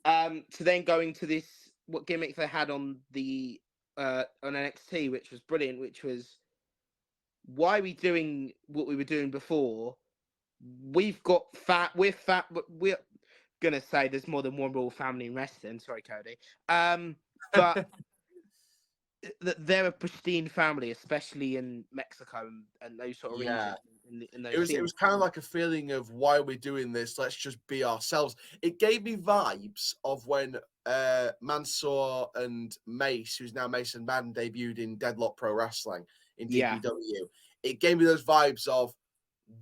To then going to this, what gimmick they had on the on NXT, which was brilliant, which was, why are we doing what we were doing before? We're gonna say there's more than one royal family in wrestling. Sorry, Cody. But they're a pristine family, especially in Mexico and those sort of regions. It was kind of like a feeling of, why are we doing this? Let's just be ourselves. It gave me vibes of when Mansoor and Mace, who's now Mason Madden, debuted in Deadlock Pro Wrestling in DPW. It gave me those vibes of,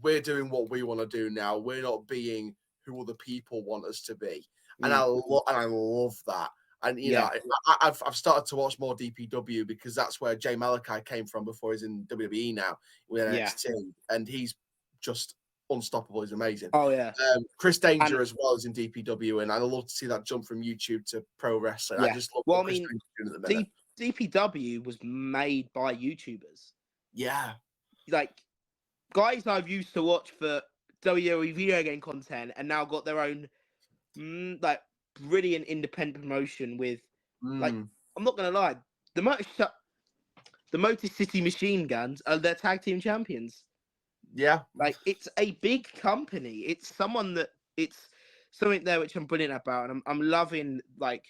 we're doing what we want to do now. We're not being who other people want us to be. And I love that. And I've started to watch more DPW because that's where Jay Malachi came from before he's in WWE now with NXT, and he's just unstoppable. He's amazing. Oh yeah. Chris Danger as well is in DPW, and I love to see that jump from YouTube to pro wrestling. I just love what Chris Danger's doing at the minute. DPW was made by YouTubers. Yeah, guys I've used to watch for WWE video game content, and now got their own brilliant independent promotion with I'm not gonna lie, the Motor City Machine Guns are their tag team champions. Yeah, it's a big company. It's something there which I'm brilliant about, and I'm loving the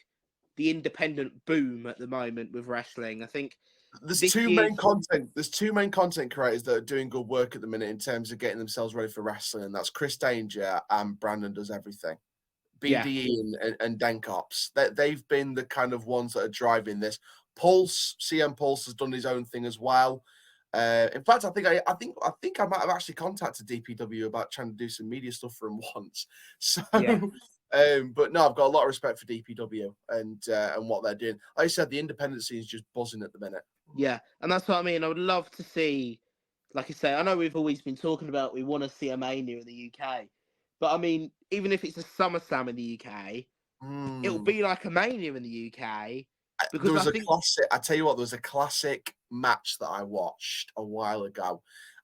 independent boom at the moment with wrestling. I think There's this two year's main content. There's two main content creators that are doing good work at the minute in terms of getting themselves ready for wrestling, and that's Chris Danger and Brandon Does Everything. yeah BDE and Denkops. They've been the kind of ones that are driving this. Pulse, CM Pulse has done his own thing as well. In fact, I think I might have actually contacted DPW about trying to do some media stuff for him once. So, yeah but no, I've got a lot of respect for DPW and what they're doing. Like I said, the independent scene is just buzzing at the minute. yeah, and that's what I mean. I would love to see, like I say, I know we've always been talking about we want to see a Mania in the UK, but I mean, even if it's a SummerSlam in the UK, it'll be like a Mania in the UK There because was I a think classic. I tell you what, there was a classic match that I watched a while ago,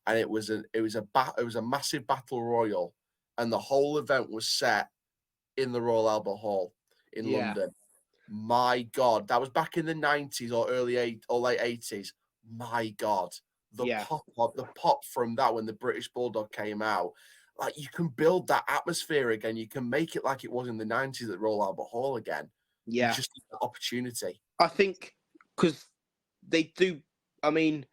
and it was a massive battle royal, and the whole event was set in the Royal Albert Hall in yeah London. My God, that was back in the 90s or late 80s. My God, yeah the pop from that when the British Bulldog came out. Like you can build that atmosphere again. You can make it like it was in the 90s at Royal Albert Hall again. You yeah. just need the opportunity. I think because they do. I mean,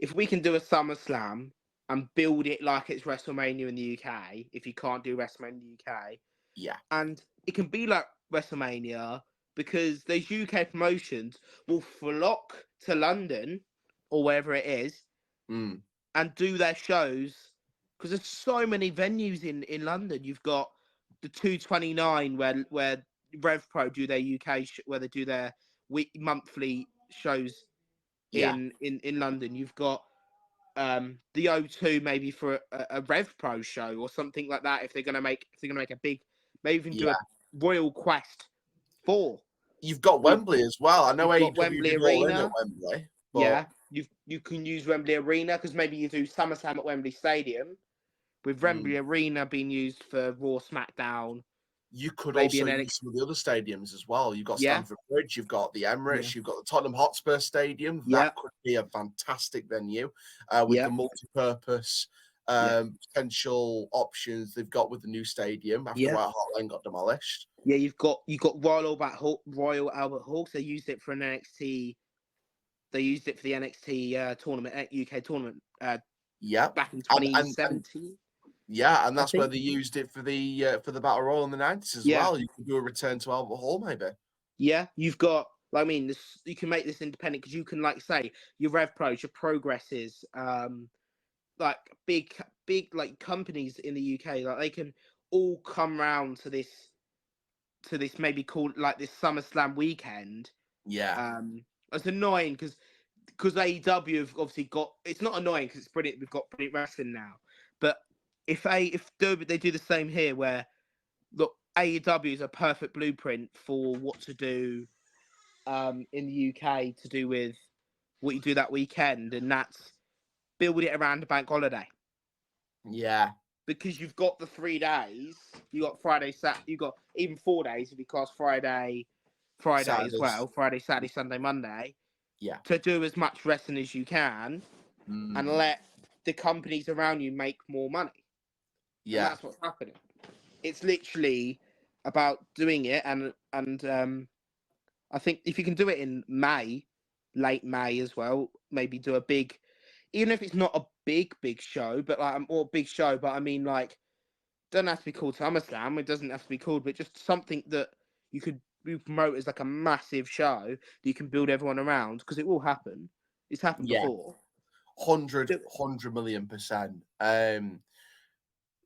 if we can do a SummerSlam and build it like it's WrestleMania in the UK, if you can't do WrestleMania in the UK, Yeah. and it can be like WrestleMania because those UK promotions will flock to London or wherever it is Mm. and do their shows because there's so many venues in London. You've got the 229 where Rev Pro do their UK where they do their monthly shows Yeah. in London. You've got the O2 maybe for a Rev Pro show or something like that if they're gonna make a big, maybe even do Yeah. a Royal Quest 4. You've got With Wembley as well. I know you've got AEW Wembley did all in at Arena. Wembley, but Yeah, you can use Wembley Arena because maybe you do SummerSlam at Wembley Stadium with Wembley Arena being used for Raw, SmackDown, you could maybe also an use NXT. some of the other stadiums as well. You've got Yeah, Stamford Bridge, you've got the yeah, Emirates, you've got the Tottenham Hotspur Stadium. yeah, That could be a fantastic venue with yeah, the multi-purpose yeah, potential options they've got with the new stadium after yeah. White Hart Lane got demolished. Yeah, you got Royal Albert Hall. So they used it for an NXT. They used it for the NXT tournament, UK tournament, Yeah, back in and 2017. yeah, and I that's where think. they used it for the Battle Royal in the 90s as Yeah, well. You could do a return to Albert Hall, maybe. yeah. You've got. I mean, this you can make this independent because you can like say your Rev Pros, your Progresses, like big like companies in the UK, like they can all come round to this maybe called like this SummerSlam weekend. Yeah, It's annoying because AEW have obviously got. It's not annoying because it's brilliant. We've got brilliant wrestling now, but if they do the same here, where look, AEW is a perfect blueprint for what to do in the UK to do with what you do that weekend, and that's build it around a bank holiday. yeah. Because you've got the 3 days, you got Friday, Saturday, you got even 4 days if you class Friday as Saturdays. well, Friday, Saturday, Sunday, Monday, Yeah. to do as much wrestling as you can and let the companies around you make more money. And Yeah. that's what's happening. It's literally about doing it, and I think if you can do it in May, late May as well, maybe do a big, even if it's not a big show, but like or big show, but I mean like doesn't have to be called SummerSlam. It doesn't have to be called, but just something that you could promote as like a massive show that you can build everyone around because it will happen. It's happened Yeah. before. 100 million%.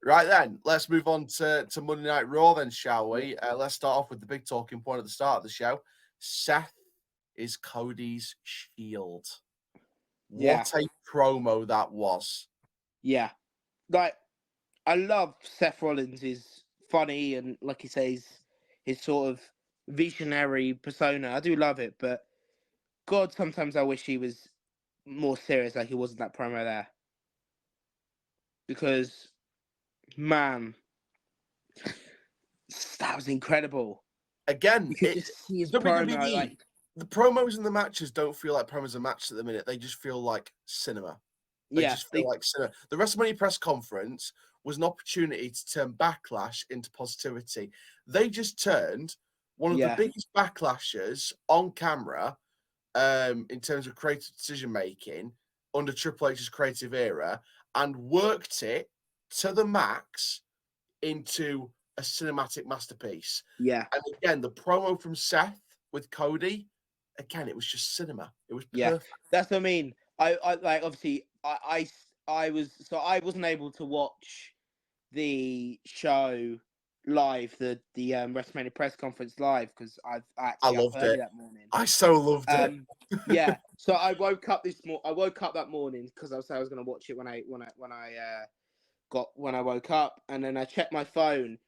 Right then, let's move on to Monday Night Raw then, shall we? Let's start off with the big talking point at the start of the show. Seth is Cody's shield. What a promo that was. Yeah. Like, I love Seth Rollins is funny and like he says, his sort of visionary persona. I do love it, but God, sometimes I wish he was more serious like he was in that promo there. Because man, that was incredible. Again, You could just see his promo WWE, like the promos and the matches don't feel like promos and matches at the minute. They just feel like cinema. They just feel like cinema. The WrestleMania press conference was an opportunity to turn backlash into positivity. They just turned one of the biggest backlashes on camera in terms of creative decision making under Triple H's creative era and worked it to the max into a cinematic masterpiece. Yeah. And again, the promo from Seth with Cody, again, it was just cinema. It was perfect. That's what I mean. I like, obviously I wasn't able to watch the show live, the WrestleMania press conference live, because I actually got up loved early it. that morning. I so loved it. Yeah. So I woke up that morning because I was going to watch it when I woke up, and then I checked my phone.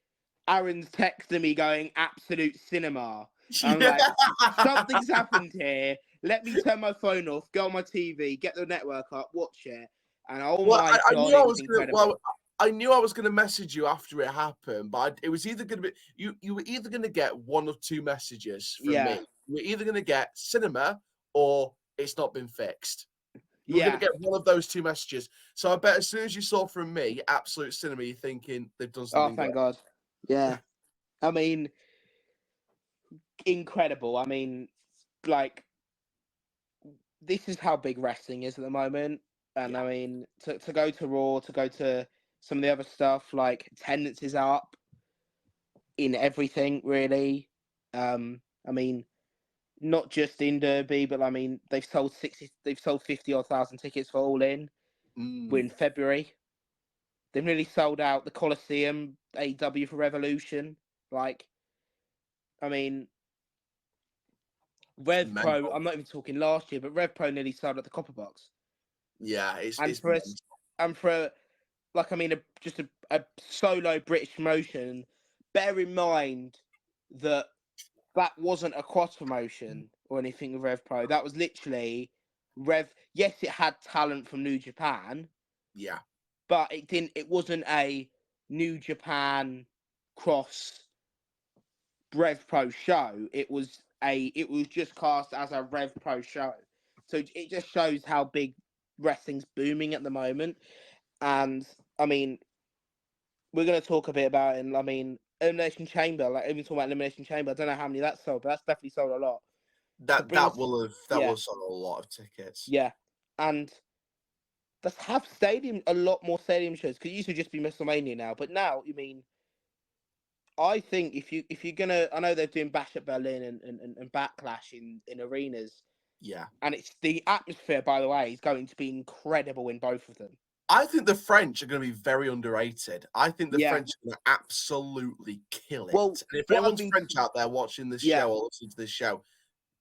Aaron's texting me going absolute cinema. I'm like, something's happened here. Let me turn my phone off, go on my TV, get the network up, watch it, and oh my god, it was incredible. I knew I was going to message you after it happened, but it was either going to be you were either going to get one of two messages from me. You were either going to get cinema or it's not been fixed. You were going to get one of those two messages. So I bet as soon as you saw from me, absolute cinema, you're thinking they've done something. Oh, thank God. Yeah. I mean, incredible. I mean, like, this is how big wrestling is at the moment. And I mean, to go to Raw, to go to some of the other stuff, like, attendance is up in everything, really. I mean, not just in Derby, but I mean, they've sold 50,000 tickets for All In. We're in February. They've nearly sold out the Coliseum, AEW for Revolution. Like, I mean, Rev Pro, I'm not even talking last year, but Rev Pro nearly sold out the Copper Box. Yeah, it's for like, I mean, just a solo British promotion. Bear in mind that wasn't a cross promotion or anything with Rev Pro. That was literally Rev. Yes, it had talent from New Japan. Yeah, but it wasn't a New Japan cross Rev Pro show. It was just cast as a Rev Pro show. So it just shows how big wrestling's booming at the moment. And I mean, we're going to talk a bit about it. And I mean, Elimination Chamber, like, even talking about Elimination Chamber, I don't know how many that sold, but that's definitely sold a lot. That will have sold a lot of tickets. Yeah, and let's have a lot more stadium shows, because it used to just be WrestleMania now, but now, you mean, I think if you're gonna, I know they're doing Bash at Berlin and Backlash in arenas. Yeah. And it's the atmosphere, by the way, is going to be incredible in both of them. I think the French are going to be very underrated. I think the French are going to absolutely kill it. Well, and if anyone's French out there watching this show or listening to this show,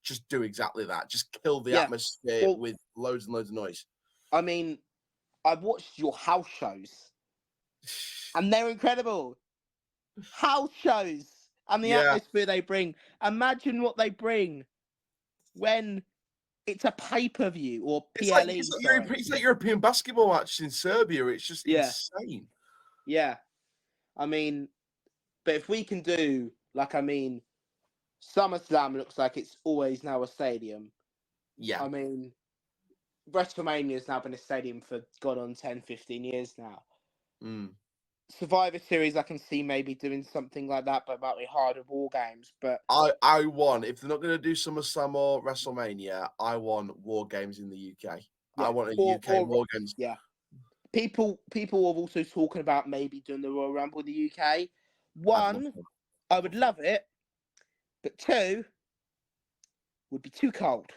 just do exactly that. Just kill the atmosphere with loads and loads of noise. I mean, I've watched your house shows, and they're incredible. House shows and the atmosphere they bring. Imagine what they bring when it's a pay-per-view or PLE. It's like European basketball matches in Serbia. It's just insane. Yeah. I mean, but if we can do, like, I mean, SummerSlam looks like it's always now a stadium. Yeah. I mean, WrestleMania has now been a stadium for God on 10, 15 years now. Survivor Series, I can see maybe doing something like that, but about the harder war games. But I want, if they're not going to do SummerSlam or WrestleMania, I want war games in the UK. Yeah. I want a UK war games. Yeah. People are also talking about maybe doing the Royal Rumble in the UK. One, I would love it, but two, would be too cold.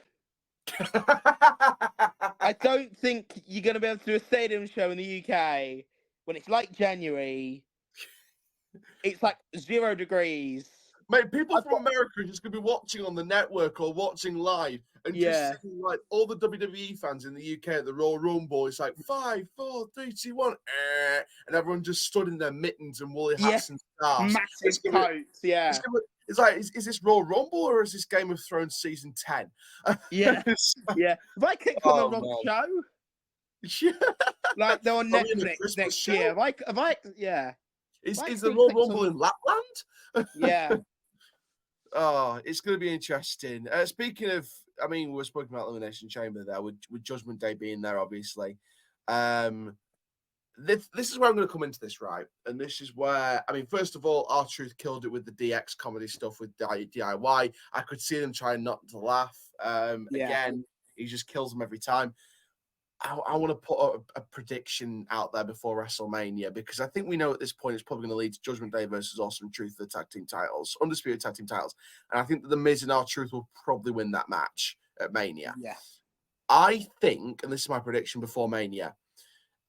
I don't think you're going to be able to do a stadium show in the UK when it's like January. It's like 0 degrees. Mate, people from America are just going to be watching on the network or watching live and just seeing, like, all the WWE fans in the UK at the Royal Rumble. It's like 5, 4, 3, 2, 1, and everyone just stood in their mittens and woolly hats and scarves. Massive coats, It's like, is this Royal Rumble or is this Game of Thrones season 10? Yeah. Have I clicked on the wrong show? Yeah. Like, they're on Netflix next year. Have I? Is the Royal Rumble in Lapland? Yeah. Oh, it's going to be interesting. Speaking of, I mean, we're speaking about Elimination Chamber there, with Judgment Day being there, obviously. this is where I'm going to come into this, right? And this is where, I mean, first of all, R-Truth killed it with the DX comedy stuff with DIY. I could see them trying not to laugh. Again, he just kills them every time. I want to put a prediction out there before WrestleMania, because I think we know at this point it's probably going to lead to Judgment Day versus Awesome Truth for the tag team titles, undisputed tag team titles. And I think that the Miz and R-Truth will probably win that match at Mania. Yeah. I think, and this is my prediction before Mania,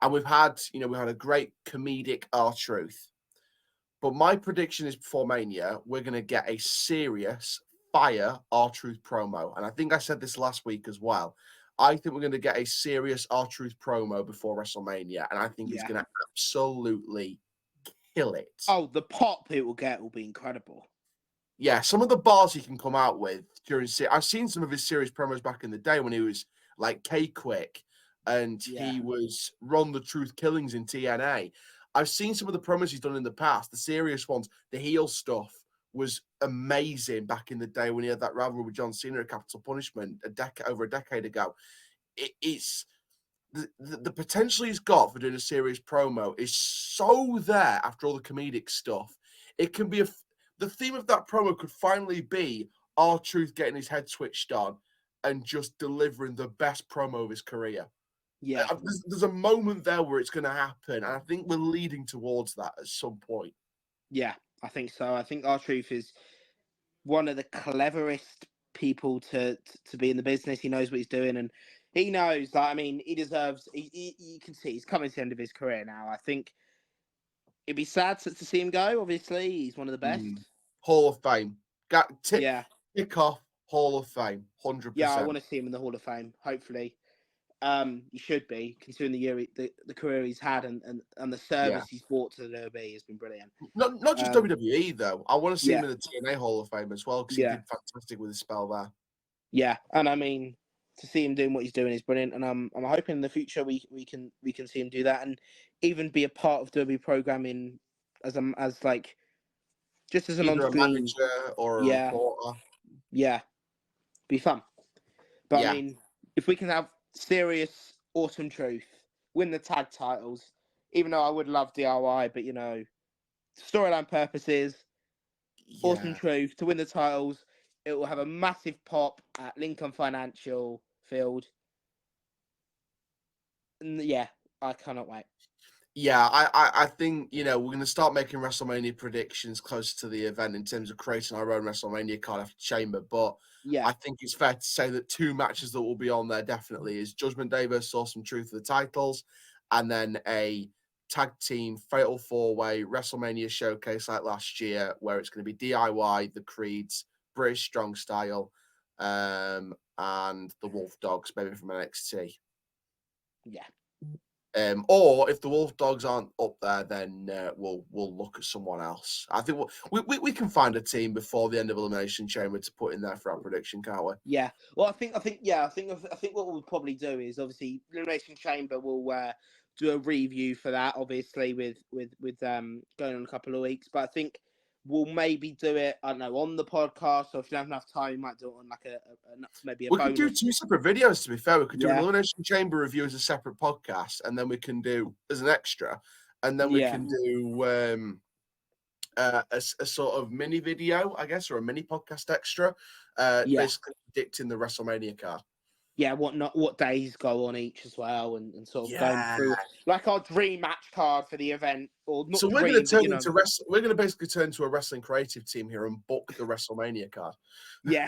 and we've had a great comedic R-Truth, but my prediction is before Mania, we're going to get a serious fire R-Truth promo. And I think I said this last week as well. I think we're going to get a serious R-Truth promo before WrestleMania, and I think he's going to absolutely kill it. Oh, the pop it will get will be incredible. Yeah, some of the bars he can come out with during... I've seen some of his serious promos back in the day when he was like K-Quick, and he was Run the Truth Killings in TNA. I've seen some of the promos he's done in the past, the serious ones, the heel stuff was amazing back in the day when he had that rivalry with John Cena at Capital Punishment over a decade ago. It's the potential he's got for doing a serious promo is so there after all the comedic stuff. It can be the theme of that promo could finally be R-Truth getting his head switched on and just delivering the best promo of his career. Yeah. There's a moment there where it's going to happen, and I think we're leading towards that at some point. Yeah, I think so. I think R-Truth is one of the cleverest people to be in the business. He knows what he's doing, and he knows that, I mean, he deserves... you can see he's coming to the end of his career now. I think it'd be sad to see him go, obviously. He's one of the best. Hall of Fame. Kick off Hall of Fame, 100%. Yeah, I want to see him in the Hall of Fame, hopefully. He should be, considering the career he's had and the service he's brought to the WWE has been brilliant. Not just WWE though. I want to see him in the TNA Hall of Fame as well, because he did fantastic with his spell there. Yeah, and I mean, to see him doing what he's doing is brilliant, and I'm hoping in the future we can see him do that and even be a part of WWE programming as like just as an either on-screen a manager or a reporter. Yeah, be fun. But I mean, if we can have serious Awesome Truth win the tag titles, even though I would love DIY, but storyline purposes, Awesome Truth to win the titles, it will have a massive pop at Lincoln Financial Field. And I cannot wait. Yeah, I think, we're going to start making WrestleMania predictions closer to the event in terms of creating our own WrestleMania card after Chamber. But I think it's fair to say that two matches that will be on there definitely is Judgment Day versus Awesome Truth for the titles, and then a tag team fatal four-way WrestleMania showcase like last year, where it's going to be DIY, the Creeds, British Strong Style, and the Wolf Dogs, maybe from NXT. Yeah. Or if the Wolf Dogs aren't up there, then we'll look at someone else. I think we can find a team before the end of Elimination Chamber to put in there for our prediction, can't we? Yeah. Well, I think what we'll probably do is, obviously, Elimination Chamber will do a review for that, obviously with going on a couple of weeks. But I think we'll maybe do it, I don't know, on the podcast, or if you don't have enough time, you might do it on like maybe a bonus. We could do two separate videos, to be fair. We could do an Elimination Chamber review as a separate podcast, and then we can do as an extra, and then we can do a sort of mini video, I guess, or a mini podcast extra, basically predicting the WrestleMania card. Yeah, what days go on each as well, and sort of going through like our dream match card for the event, or not. So we're going to turn into we're going to basically turn to a wrestling creative team here and book the WrestleMania card. Yeah,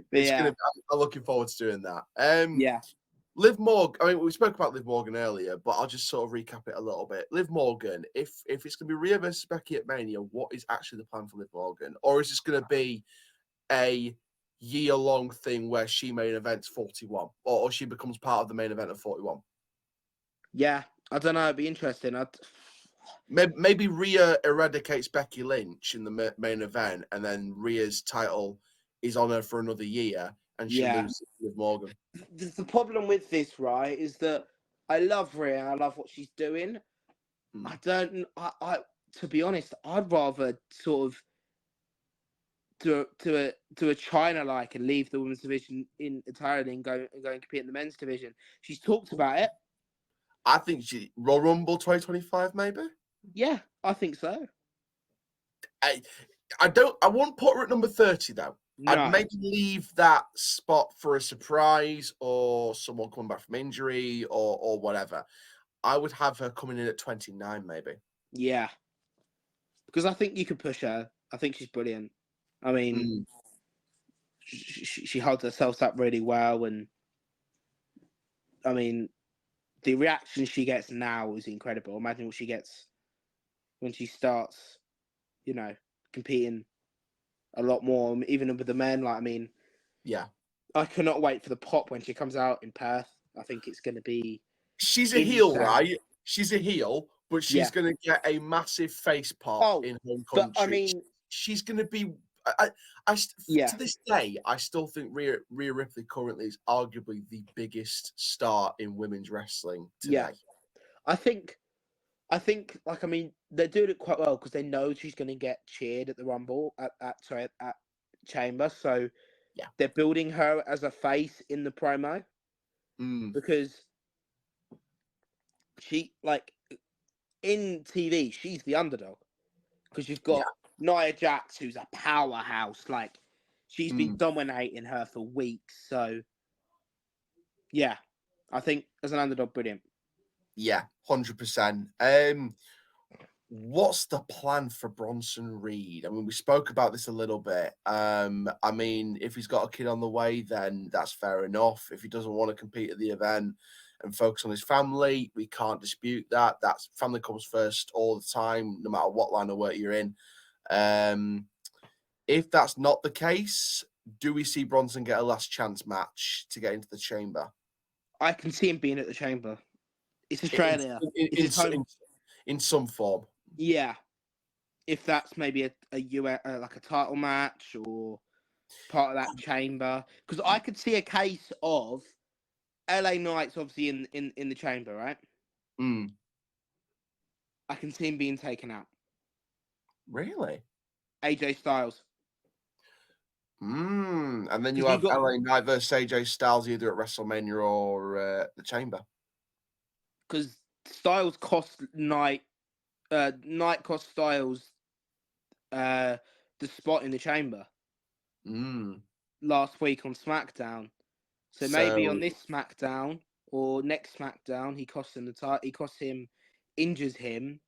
I'm looking forward to doing that. Liv Morgan. I mean, we spoke about Liv Morgan earlier, but I'll just sort of recap it a little bit. Liv Morgan, if it's going to be Rhea versus Becky at Mania, what is actually the plan for Liv Morgan, or is this going to be a year-long thing where she main events 41, or she becomes part of the main event of 41? Yeah, I don't know. It'd be interesting. Maybe Rhea eradicates Becky Lynch in the main event, and then Rhea's title is on her for another year, and she loses with Morgan. The problem with this, right, is that I love Rhea. I love what she's doing. I to be honest, I'd rather sort of do a China like and leave the women's division entirely and go and compete in the men's division. She's talked about it. I think Royal Rumble 2025, maybe. Yeah, I think so. I won't put her at number 30 though. No. I'd maybe leave that spot for a surprise or someone coming back from injury or whatever. I would have her coming in at 29, maybe. Yeah. Because I think you could push her. I think she's brilliant. I mean, she holds herself up really well, and I mean, the reaction she gets now is incredible. Imagine what she gets when she starts, competing a lot more, even with the men. Like, I mean, yeah, I cannot wait for the pop when she comes out in Perth. I think it's going to be. She's a heel, right? She's a heel, but she's going to get a massive face pop in home country. But I mean, she's going to be. To this day, I still think Rhea Ripley currently is arguably the biggest star in women's wrestling today. Yeah, I think, like, I mean, they're doing it quite well because they know she's going to get cheered at the Rumble at Chamber, so yeah, they're building her as a face in the promo because she, like, in TV, she's the underdog because you've got Nia Jax, who's a powerhouse. Like, she's been dominating her for weeks. So, yeah, I think as an underdog, brilliant. Yeah, 100%. What's the plan for Bronson Reed? I mean, we spoke about this a little bit. I mean, if he's got a kid on the way, then that's fair enough. If he doesn't want to compete at the event and focus on his family, we can't dispute that. That's family comes first all the time, no matter what line of work you're in. If that's not the case, do we see Bronson get a last chance match to get into the Chamber? I can see him being at the Chamber. It's Australia. In some form. Yeah. If that's maybe a US, like a title match or part of that Chamber. Because I could see a case of LA Knight's obviously in the Chamber, right? I can see him being taken out. Really? AJ Styles. And then you have LA Knight versus AJ Styles either at WrestleMania or the Chamber. Because Styles cost Knight cost Styles the spot in the Chamber last week on SmackDown. So maybe on this SmackDown or next SmackDown, he costs him the title. He costs him, injures him,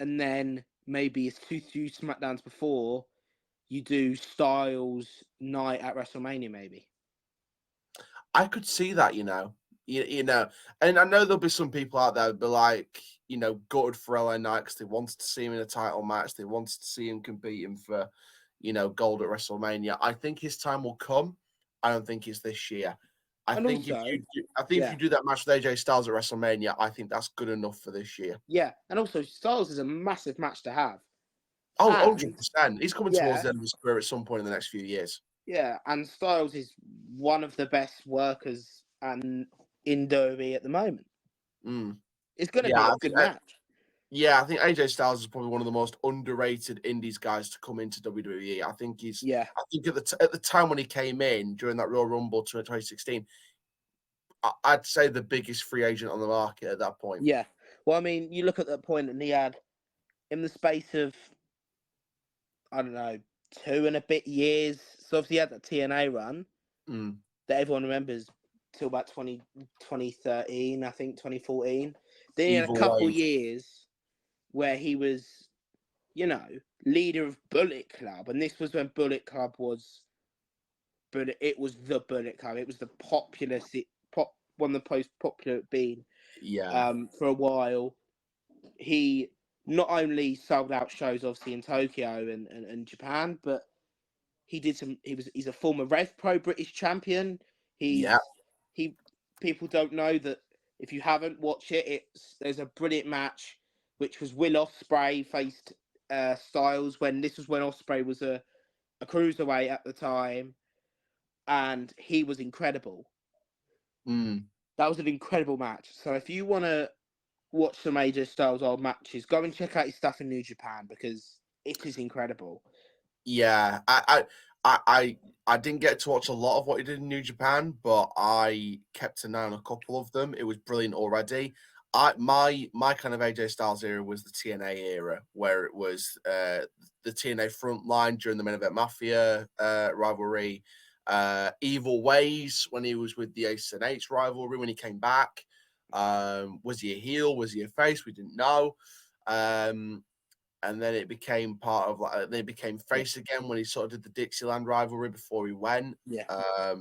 and then maybe it's two SmackDowns before you do Styles Knight at WrestleMania. Maybe I could see that, you know, and I know there'll be some people out there who'll be like, gutted for LA Knight because they wanted to see him in a title match. They wanted to see him competing for, gold at WrestleMania. I think his time will come. I don't think it's this year. I think if you do that match with AJ Styles at WrestleMania, I think that's good enough for this year. Yeah, and also Styles is a massive match to have. Oh, 100%. He's coming towards the end of his career at some point in the next few years. Yeah, and Styles is one of the best workers in WWE at the moment. It's going to be a good match. I think AJ Styles is probably one of the most underrated Indies guys to come into WWE. I think he's. Yeah. I think at the time when he came in during that Royal Rumble to 2016, I'd say the biggest free agent on the market at that point. Yeah. Well, I mean, you look at that point, and he had, in the space of, I don't know, 2 and a bit years. So obviously he had that TNA run that everyone remembers till about 2013, I think 2014. Then he had a couple years where he was, leader of Bullet Club, and this was when Bullet Club was, it was the Bullet Club. It was the one of the most popular it been. Yeah. For a while, he not only sold out shows obviously in Tokyo and Japan, but he's a former Rev Pro British champion. People don't know that if you haven't watched it, there's a brilliant match which was Will Ospreay faced Styles when Ospreay was a cruiserweight at the time, and he was incredible. That was an incredible match. So if you want to watch some AJ Styles old matches, go and check out his stuff in New Japan because it is incredible. Yeah, I didn't get to watch a lot of what he did in New Japan, but I kept an eye on a couple of them. It was brilliant already. My kind of AJ Styles era was the TNA era, where it was the TNA front line during the Main Event Mafia rivalry, Evil Ways when he was with the Ace and H rivalry when he came back. Was he a heel? Was he a face? We didn't know. And then it became part of they became face again when he sort of did the Dixieland rivalry before he went. Yeah.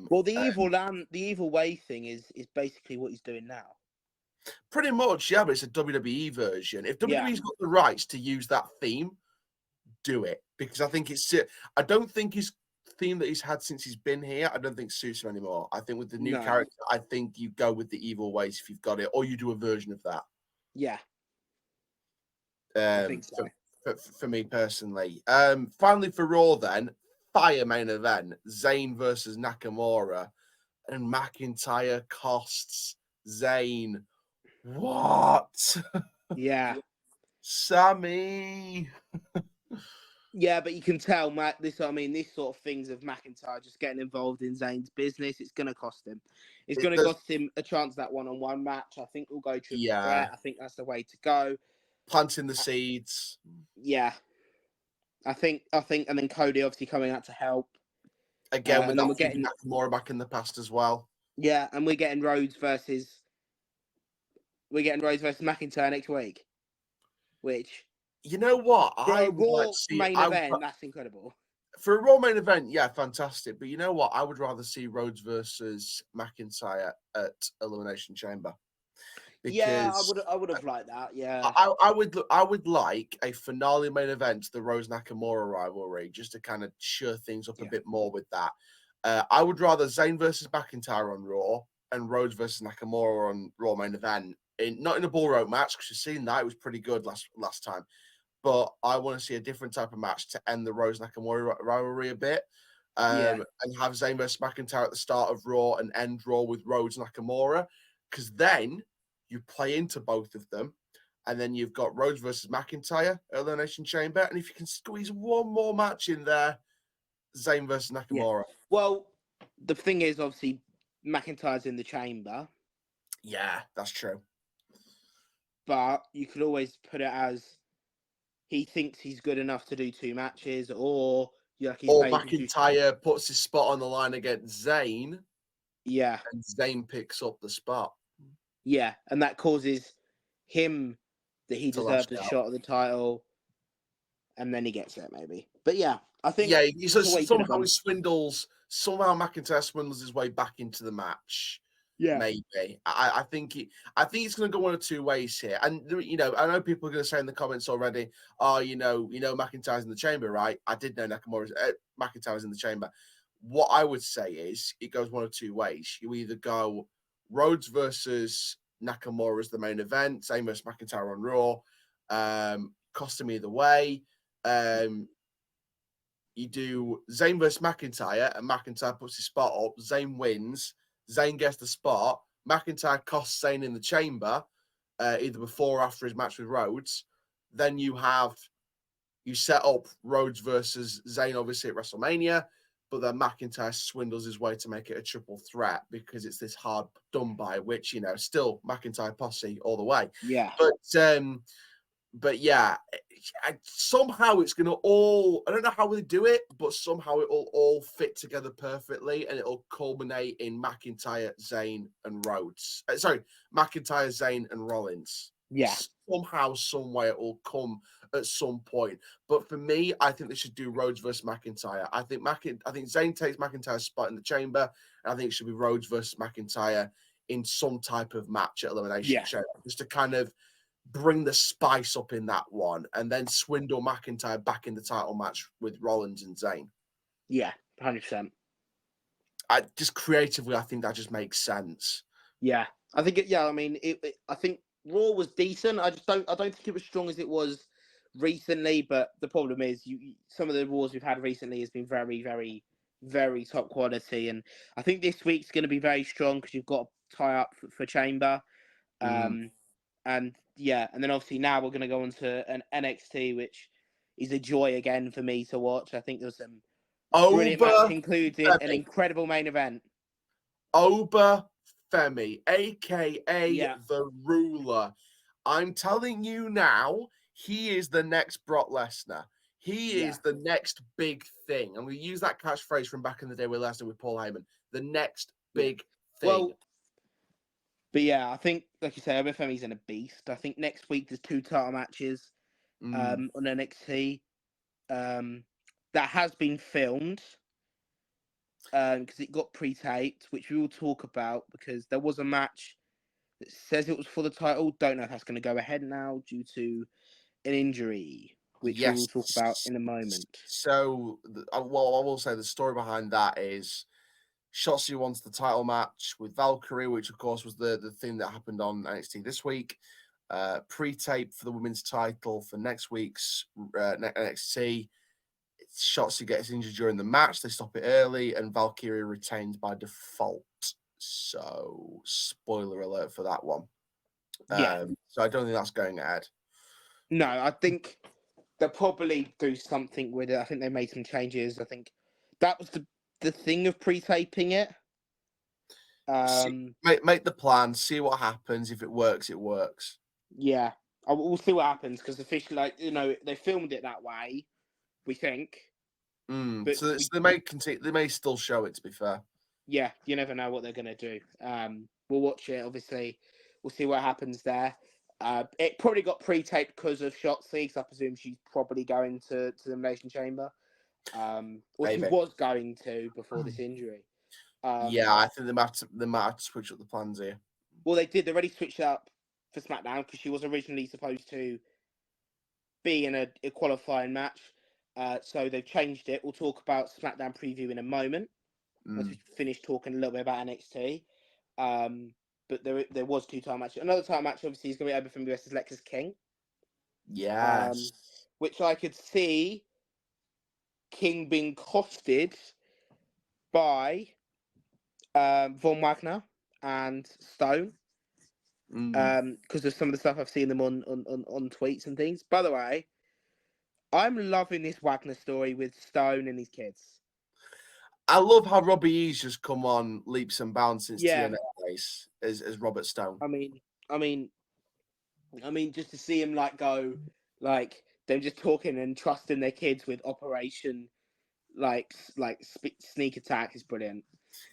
Well, the evil way thing is basically what he's doing now. Pretty much, yeah, but it's a WWE version. If WWE's got the rights to use that theme, do it, because I think I don't think his theme that he's had since he's been here, I don't think suits him anymore. I think with the new character, I think you go with the Evil Ways if you've got it, or you do a version of that. Yeah. I think so. For me personally. Finally for Raw then, fire main event, Zayn versus Nakamura, and McIntyre costs Zayn. What? Yeah. Sammy. Yeah, but you can tell, Matt, this sort of things of McIntyre just getting involved in Zayn's business, it's going to cost him. It's going to cost him a chance at that one-on-one match. I think we'll go triple threat. I think that's the way to go. Planting the seeds. Yeah. I think, and then Cody obviously coming out to help. Again, with that getting Nakamura back in the past as well. Yeah, and we're getting Rhodes versus McIntyre next week. Which, you know what? I would like to see main event. That's incredible. For a Raw main event, yeah, fantastic. But you know what? I would rather see Rhodes versus McIntyre at Elimination Chamber. Yeah, I would have liked that. Yeah, I would like a finale main event, the Rose Nakamura rivalry, just to kind of cheer things up a bit more with that. I would rather Zayn versus McIntyre on Raw and Rhodes versus Nakamura on Raw main event. Not in a bull rope match, because you've seen that it was pretty good last time. But I want to see a different type of match to end the Rose Nakamura rivalry a bit. And have Zayn versus McIntyre at the start of Raw and end Raw with Rhodes Nakamura, because then you play into both of them, and then you've got Rhodes versus McIntyre at Elimination Chamber, and if you can squeeze one more match in there, Zayn versus Nakamura. Yeah. Well, the thing is, obviously, McIntyre's in the Chamber. Yeah, that's true. But you could always put it as he thinks he's good enough to do 2 matches, or McIntyre puts his spot on the line against Zayn. Yeah. And Zayn picks up the spot. Yeah, and that causes him that he deserves a shot at the title, and then he gets it maybe. But yeah, I think somehow McIntyre swindles his way back into the match. Yeah, maybe. I think it's going to go one of 2 ways here. And I know people are going to say in the comments already, McIntyre's in the chamber, right? I did know McIntyre's in the chamber. What I would say is it goes one of 2 ways. You either go Rhodes versus Nakamura as the main event, Zayn versus McIntyre on Raw. Cost him either way. You do Zayn versus McIntyre, and McIntyre puts his spot up. Zayn wins. Zayn gets the spot. McIntyre costs Zayn in the chamber, either before or after his match with Rhodes. Then you set up Rhodes versus Zayn, obviously, at WrestleMania. But then McIntyre swindles his way to make it a triple threat because it's this hard done by, which, still McIntyre posse all the way. Yeah. But yeah, somehow it's going to I don't know how they do it, but somehow it will all fit together perfectly, and it'll culminate in McIntyre, Zayn, and Rhodes. McIntyre, Zayn, and Rollins. Yeah. Somehow, some way it will come at some point. But for me, I think they should do Rhodes versus McIntyre. I think Zayn takes McIntyre's spot in the chamber, and I think it should be Rhodes versus McIntyre in some type of match at Elimination Chamber, just to kind of bring the spice up in that one, and then swindle McIntyre back in the title match with Rollins and Zayn. Yeah, 100%. Just creatively, I think that just makes sense. Yeah, I think I think Raw was decent. I don't think it was strong as it was recently. But the problem is, some of the Raws we've had recently has been very, very, very top quality, and I think this week's going to be very strong because you've got to tie up for Chamber. And then obviously now we're going to go on to an NXT, which is a joy again for me to watch. I think there's some Brilliant match, Oba including an Femi. incredible main event. Oba Femi, aka Yeah. the Ruler. I'm telling you now, he is the next Brock Lesnar. He Yeah. is the next big thing. And we use that catchphrase from back in the day with Lesnar with Paul Heyman. The next big thing. Well, but yeah, I think, like you say, Oba Femi's in a beast. I think next week there's 2 title matches on NXT. That has been filmed because it got pre-taped, which we will talk about because there was a match that says it was for the title. Don't know if that's going to go ahead now due to an injury, which we will talk about in a moment. So, well, I will say the story behind that is Shotzi wants the title match with Valkyrie, which of course was the thing that happened on NXT this week. Pre-tape for the women's title for next week's NXT. Shotzi gets injured during the match. They stop it early, and Valkyrie retained by default. So, spoiler alert for that one. Yeah. So I don't think that's going ahead. No, I think they'll probably do something with it. I think they made some changes. I think that was the thing of pre-taping it. Make the plan, see what happens. If it works, it works. Yeah, we'll see what happens because officially, like, you know, they filmed it that way. We think. But So they may continue. They may still show it. To be fair. Yeah, you never know what they're gonna do. We'll watch it. Obviously, we'll see what happens there. It probably got pre-taped because of Shotzi, because I presume she's probably going to the Elimination Chamber. Or Maybe. she was going to before this injury. Yeah, I think they might have to switch up the plans here. Well, they did. They already switched up for SmackDown because she was originally supposed to be in a qualifying match. So they've changed it. We'll talk about SmackDown preview in a moment. Once we finish talking a little bit about NXT. But there was 2 title matches. Another title match, obviously, is going to be Oba Femi versus Lexis King. Yes. Which I could see King being costed by Von Wagner and Stone. Because of some of the stuff I've seen them on tweets and things. By the way, I'm loving this Wagner story with Stone and his kids. I love how Robbie E's just come on leaps and bounds since TNA days as Robert Stone. I mean, just to see him go them just talking and trusting their kids with Operation Sneak Attack is brilliant.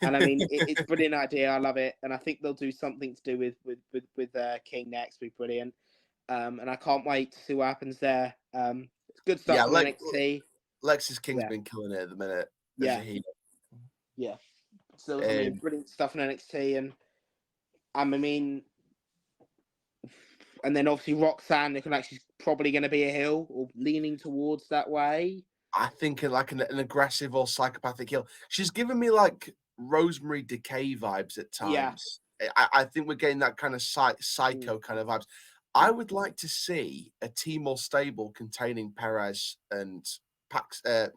And I mean, it's a brilliant idea. I love it, and I think they'll do something to do with King next. Be brilliant. And I can't wait to see what happens there. It's good stuff on NXT. Lexis King's been killing it at the minute. Yeah. So brilliant stuff on NXT, and and then obviously Roxanne looking like she's probably going to be a heel or leaning towards that way. I think an aggressive or psychopathic heel. She's given me Rosemary Decay vibes at times. Yeah. I think we're getting that kind of psycho kind of vibes. I would like to see a team or stable containing Perez and Paxley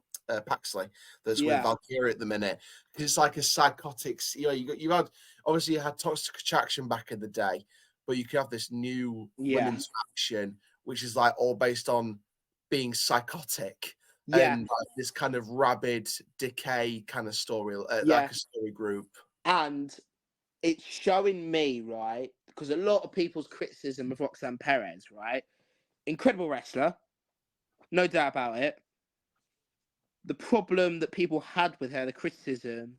that's with Valkyrie at the minute, because it's like a psychotic. You had Toxic Attraction back in the day, but you could have this new women's faction, which is all based on being psychotic and this kind of rabid decay kind of story, like a story group. And it's showing me, right, because a lot of people's criticism of Roxanne Perez, right, incredible wrestler, no doubt about it. The problem that people had with her, the criticism,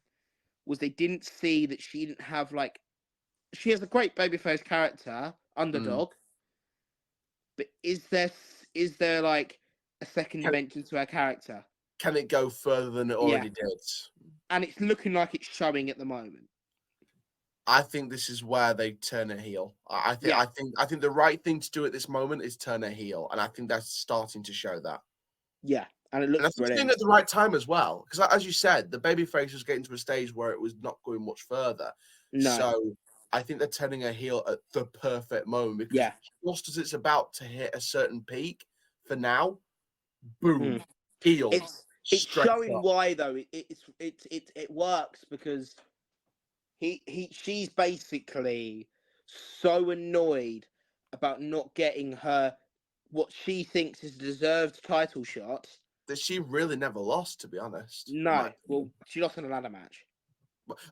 was they didn't see that she didn't have she has a great babyface character, underdog, but is there a second dimension to her character? Can it go further than it already did? And it's looking like it's showing at the moment. I think this is where they turn a heel. I think the right thing to do at this moment is turn a heel, and I think that's starting to show that. Yeah, and it looks brilliant at the right time as well, because as you said, the babyface was getting to a stage where it was not going much further. No. So I think they're turning a heel at the perfect moment, because just as it's about to hit a certain peak, for now, boom, heel. It's showing why though. It works because she's basically so annoyed about not getting her what she thinks is a deserved title shot. that she really never lost, to be honest. No, well, she lost in a ladder match.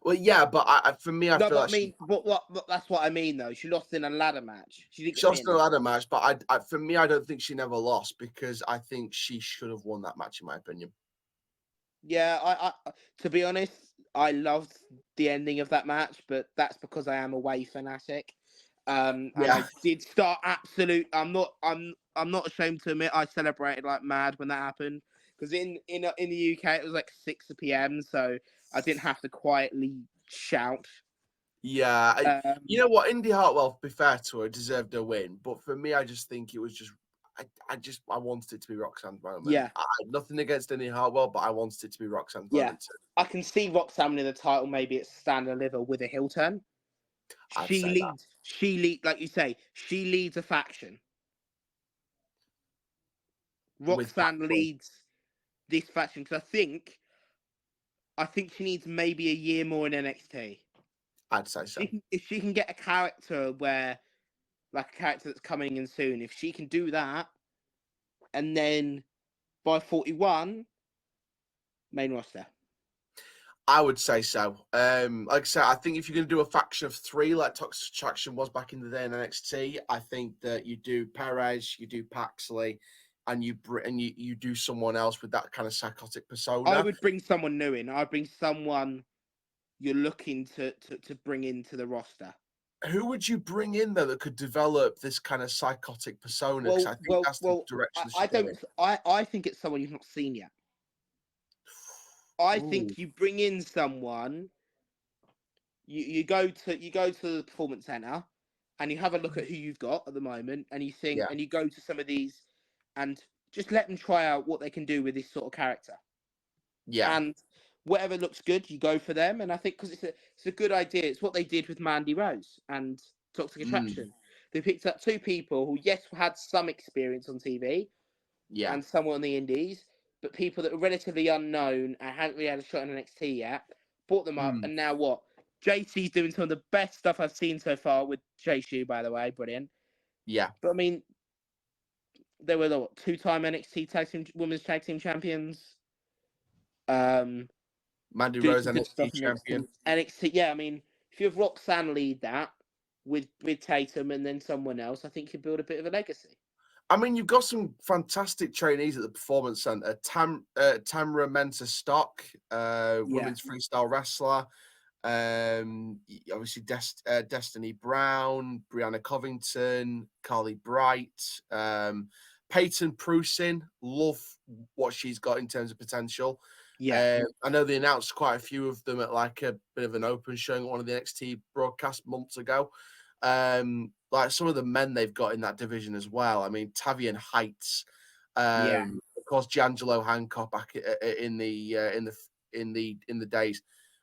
Well, yeah, but for me, I No, feel but like I mean, but that's what I mean, though. She lost in a ladder match. She didn't she get lost in a pinned. ladder match, but for me, I don't think she never lost because I think she should have won that match, in my opinion. Yeah, I to be honest, I loved the ending of that match, but that's because I am a Way fanatic. And I did start I'm not ashamed to admit I celebrated like mad when that happened because in the UK it was like 6 p.m, so I didn't have to quietly shout. Yeah, you know what? Indy Hartwell, to be fair to her, deserved a win, but for me, I just think it was just. I wanted it to be Roxanne's moment. Yeah, nothing against Indy Hartwell, but I wanted it to be Roxanne's moment too. I can see Roxanne winning the title. Maybe it's stand and deliver with a heel turn. I'd She say leads. She lead, like you say. She leads a faction. Roxanne leads this faction because I think she needs maybe a year more in NXT. I'd say so. If she can get a character where, like a character that's coming in soon, if she can do that, and then by 41, main roster. I would say so. Like I said, I think if you're going to do a faction of 3, like Toxic Attraction was back in the day in NXT, I think that you do Perez, you do Paxley, and you do someone else with that kind of psychotic persona. I would bring someone new in. I'd bring someone you're looking to bring into the roster. Who would you bring in though that could develop this kind of psychotic persona? Because I think that's the direction. I think it's someone you've not seen yet. I think you bring in someone. You go to the performance center, and you have a look at who you've got at the moment, and you think, and you go to some of these, and just let them try out what they can do with this sort of character. Yeah. And whatever looks good, you go for them. And I think because it's a good idea. It's what they did with Mandy Rose and Toxic Attraction. They picked up 2 people who, yes, had some experience on TV, and someone on the indies, but people that are relatively unknown and hadn't really had a shot in NXT yet, brought them up, and now what? JC's doing some of the best stuff I've seen so far with Jay Shu, by the way, brilliant. Yeah. But I mean, they were the 2-time NXT Women's Tag Team Champions. Mandy Rose, NXT champion. NXT, yeah. I mean, if you have Roxanne lead that with Tatum and then someone else, I think you build a bit of a legacy. I mean, you've got some fantastic trainees at the Performance Center. Tamra Mensah Stock, women's freestyle wrestler. Obviously, Destiny Brown, Brianna Covington, Carly Bright, Peyton Prusin. Love what she's got in terms of potential. Yeah, I know they announced quite a few of them at like a bit of an open showing at one of the NXT broadcasts months ago. Like some of the men they've got in that division as well. I mean, Tavian Heights, of course, D'Angelo Hancock back in the days.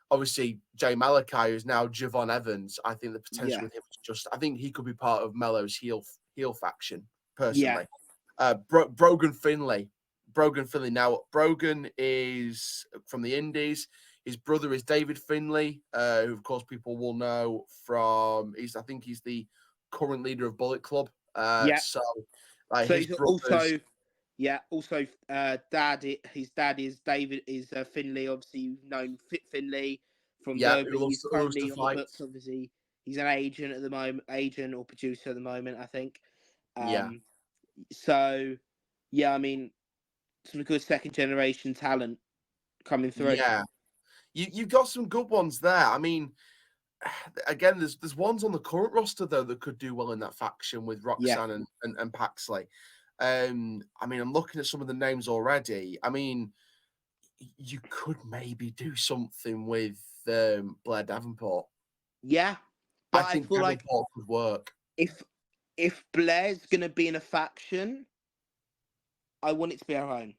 Obviously, Jay Malachi, who's now Javon Evans. I think the potential with him is just. I think he could be part of Mello's heel faction personally. Brogan Finlay. Now, Brogan is from the Indies. His brother is David Finlay, who of course people will know from. I think he's the current leader of Bullet Club. So his brothers. Also, his dad is David Finlay. Obviously, you've known Fit Finlay from Derby. He's currently on the books. Obviously, he's an agent at the moment, agent or producer at the moment, I think. So, I mean, some good second generation talent coming through. Yeah, you've got some good ones there. I mean, again, there's ones on the current roster though that could do well in that faction with Roxanne and Paxley. I mean, I'm looking at some of the names already. I mean, you could maybe do something with Blair Davenport. Yeah, but I think Davenport could work. If Blair's gonna be in a faction, I want it to be her own.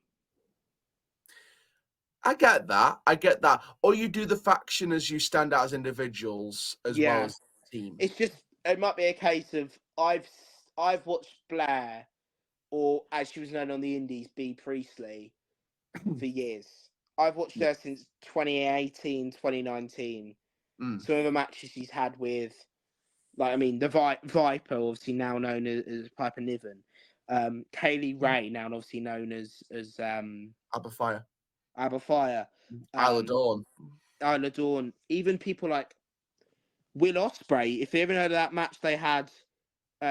I get that. Or you do the faction as you stand out as individuals as well as the team. It's just it might be a case of I've watched Blair, or as she was known on the indies, Bea Priestley, for years. I've watched her since 2018, 2019. Some of the matches she's had with, like, I mean, the Viper, obviously now known as Piper Niven. Kaylee Ray, now obviously known as Abba Fire, Abba Fire, Isla Dawn. Isla Dawn, even people like Will Ospreay. If you ever heard of that match they had,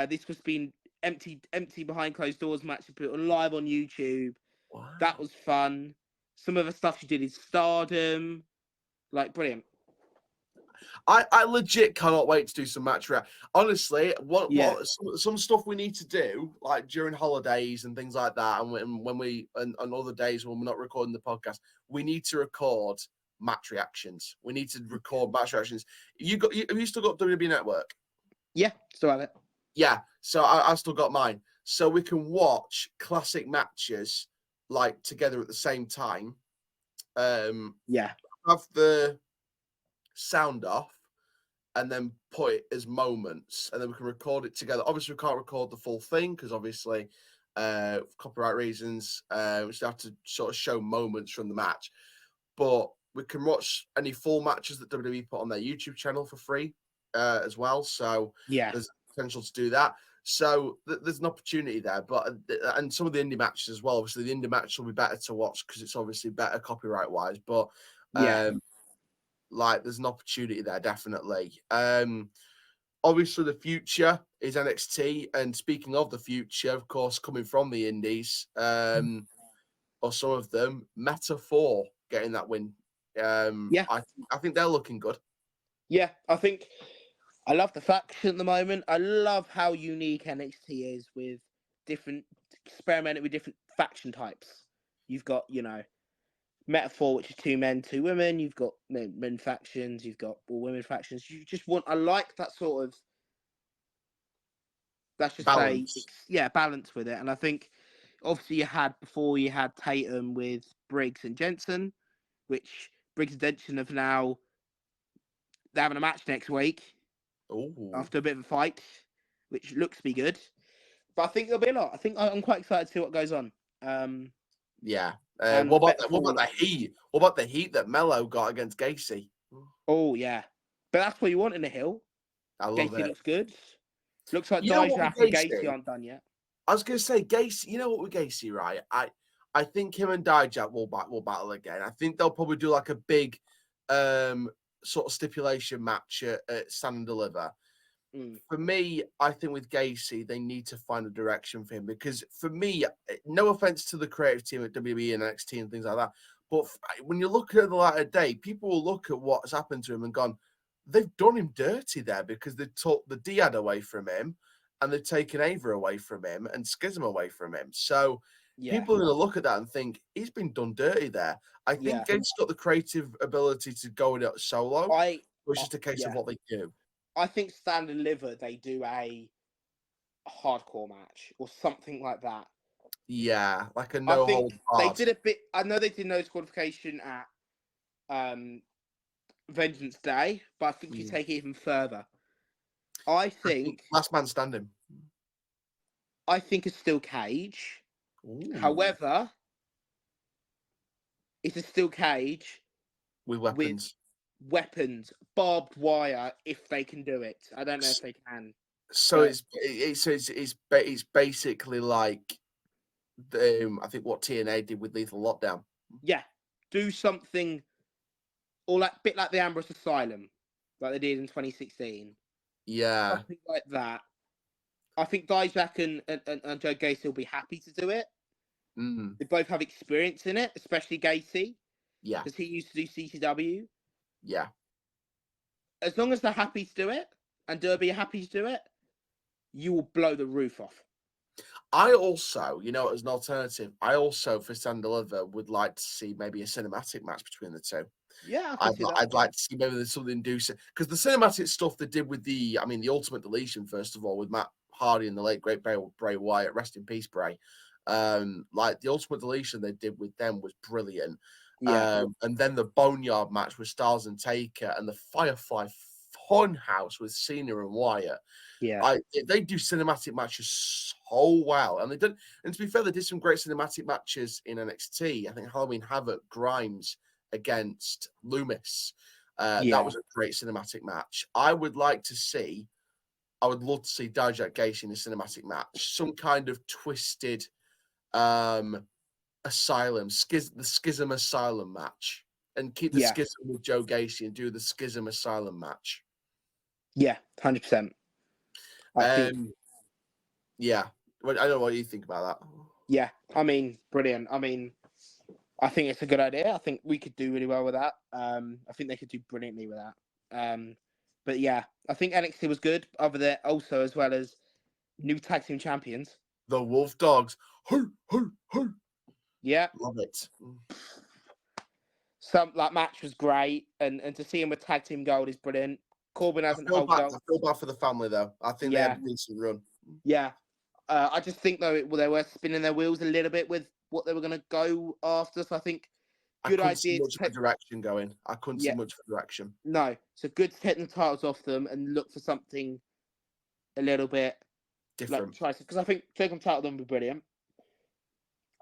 this was been empty behind closed doors match. They put it live on YouTube. Wow. That was fun. Some of the stuff she did in Stardom, like brilliant. I legit cannot wait to do some match reaction. Honestly, what some stuff we need to do, like during holidays and things like that, and when we and other days when we're not recording the podcast, we need to record match reactions. We need to record match reactions. Have you still got WWE Network? Yeah, still have it. Yeah, so I still got mine, so we can watch classic matches like together at the same time. Yeah, have the sound off and then put it as moments, and then we can record it together. Obviously, we can't record the full thing because obviously, for copyright reasons, we still have to sort of show moments from the match. But we can watch any full matches that WWE put on their YouTube channel for free as well. So yeah, there's potential to do that. So there's an opportunity there. But and some of the indie matches as well. Obviously, the indie match will be better to watch because it's obviously better copyright wise. But like there's an opportunity there definitely. Obviously the future is NXT, and speaking of the future, of course, coming from the indies, or some of them, Meta 4 getting that win. I think they're looking good. Yeah, I love the faction at the moment. I love how unique NXT is with experimenting with different faction types. You've got, Metaphor, which is 2 men, 2 women. You've got men factions. You've got all women factions. I like that sort of, let's just Balance. say, balance with it. And I think, obviously, you had Tatum with Briggs and Jensen, which Briggs and Jensen they're having a match next week. Ooh. After a bit of a fight, which looks to be good. But I think there'll be a lot. I think I'm quite excited to see what goes on. Yeah. What about the heat? What about the heat that Mello got against Gacy? Oh yeah, but that's what you want in a hill. I love Gacy it. looks good. Looks like Dijak and Gacy aren't done yet. I was gonna say Gacy. You know what with Gacy, right? I think him and Dijak will battle again. I think they'll probably do like a big sort of stipulation match at Stand and Deliver. For me, I think with Gacy, they need to find a direction for him because for me, no offense to the creative team at WWE and NXT and things like that, but when you look at the latter day, people will look at what's happened to him and gone, they've done him dirty there because they took the Diad away from him and they've taken Ava away from him and Schism away from him. So people are going to look at that and think he's been done dirty there. I think Gacy's got the creative ability to go in it solo, which is just a case of what they do. I think Stand and Deliver, they do a hardcore match or something like that. Yeah, like a no hold barred. They did a bit. I know they did no disqualification at Vengeance Day, but I think you take it even further. I think last man standing. I think it's still cage. Ooh. However, it's a steel cage with weapons, barbed wire. If they can do it, I don't know if they can. So it's basically like I think what TNA did with Lethal Lockdown. Yeah, do something, or like bit like the Ambrose Asylum, like they did in 2016. Yeah, something like that. I think Dijak and Joe Gacy will be happy to do it. They both have experience in it, especially Gacy. Yeah, because he used to do CCW. Yeah. As long as they're happy to do it, and Derby are happy to do it, you will blow the roof off. I also, as an alternative, for Stand Deliver would like to see maybe a cinematic match between the two. Yeah, I'd like to see maybe there's something do because the cinematic stuff they did with the Ultimate Deletion first of all with Matt Hardy and the late great Bray Wyatt, rest in peace, Bray. Like the Ultimate Deletion they did with them was brilliant. Yeah. And then the Boneyard match with Styles and Taker and the Firefly Funhouse with Cena and Wyatt. Yeah, they do cinematic matches so well, and they did. And to be fair, they did some great cinematic matches in NXT. I think Halloween Havoc, Grimes against Loomis. That was a great cinematic match. I would like to see I would love to see Dijak Gacy in a cinematic match, some kind of twisted asylum, the Schism Asylum match, and keep the Schism with Joe Gacy and do the Schism Asylum match. Yeah, 100%. I think. Yeah, I don't know what you think about that. Yeah, I mean, brilliant. I mean, I think it's a good idea. I think we could do really well with that. I think they could do brilliantly with that. But yeah, I think NXT was good. Other than also as well as new tag team champions. The Wolf Dogs. Hoo, hoo, hoo. Yeah, love it. Some that match was great, and to see him with tag team gold is brilliant. Corbin hasn't held gold. I feel bad for the family though. I think they had a decent run. Yeah, I just think though they were spinning their wheels a little bit with what they were going to go after. So I think good idea. See much of a direction going. I couldn't see much of a direction. No, so good to take the titles off them and look for something a little bit different. Because I think take them title them would be brilliant.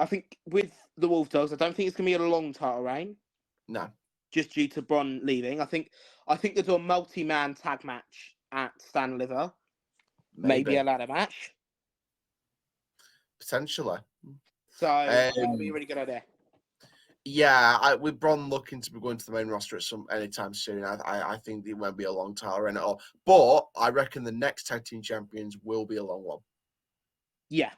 I think with the Wolf Dogs, I don't think it's going to be a long title reign. No, just due to Bron leaving. I think they'll do a multi-man tag match at Stan Liver. Maybe a ladder match. Potentially. So that would be a really good idea. Yeah, with Bron looking to be going to the main roster at anytime soon, I think it won't be a long title reign at all. But I reckon the next tag team champions will be a long one. Yeah,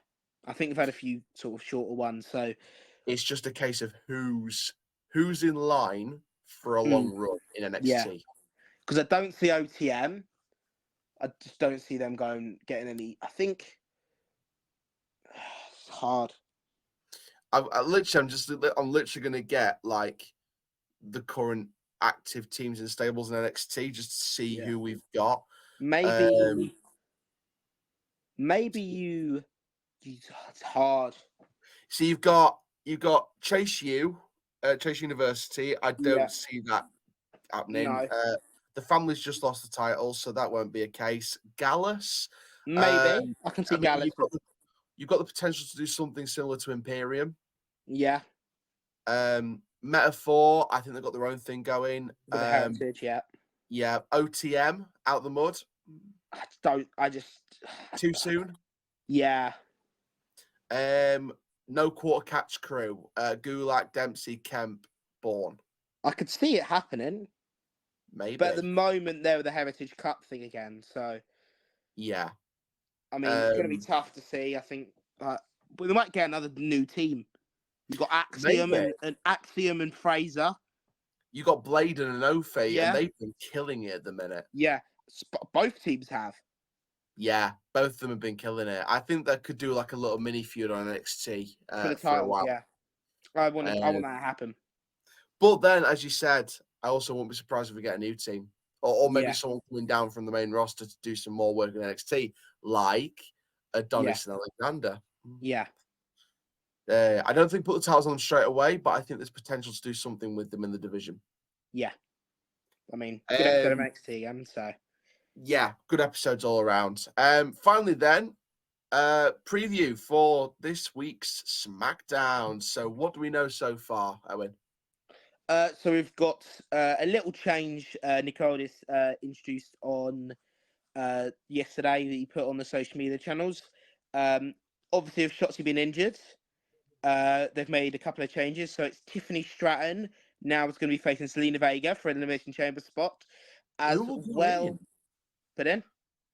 I think they've had a few sort of shorter ones, so it's just a case of who's in line for a long run in NXT. Yeah, because I don't see OTM. I just don't see them getting any. I think it's hard. I'm literally going to get like the current active teams and stables in NXT just to see who we've got. Maybe it's hard. So you've got Chase University. I don't see that happening. No. The family's just lost the title, so that won't be a case. Gallus, maybe I can see Gallus. You've got the potential to do something similar to Imperium. Yeah. Metaphor, I think they've got their own thing going. With the heritage, yeah. Yeah. OTM, out the mud. Too soon. Yeah. No quarter catch crew. Gulak, Dempsey, Kemp, Bourne. I could see it happening. Maybe. But at the moment, they're with the Heritage Cup thing again, so. Yeah. I mean, it's going to be tough to see. I think, but we might get another new team. You've got Axiom and Axiom and Fraser. You got Bladen and Ofe, and they've been killing it at the minute. Yeah, both teams have. Yeah, both of them have been killing it. I think they could do like a little mini feud on NXT for the title. A while. Yeah, I want that to happen. But then, as you said, I also won't be surprised if we get a new team, or maybe someone coming down from the main roster to do some more work in NXT, like Adonis and Alexander. Yeah. I don't think put the titles on them straight away, but I think there's potential to do something with them in the division. Yeah. I mean, good episode of NXT, so. Yeah, good episodes all around. Finally then, preview for this week's Smackdown. So what do we know so far, Owen? So we've got a little change Nicolas introduced on yesterday that he put on the social media channels. Obviously, if Shotzi been injured, they've made a couple of changes. So it's Tiffany Stratton now is going to be facing Selena Vega for an Elimination Chamber spot. As well, but then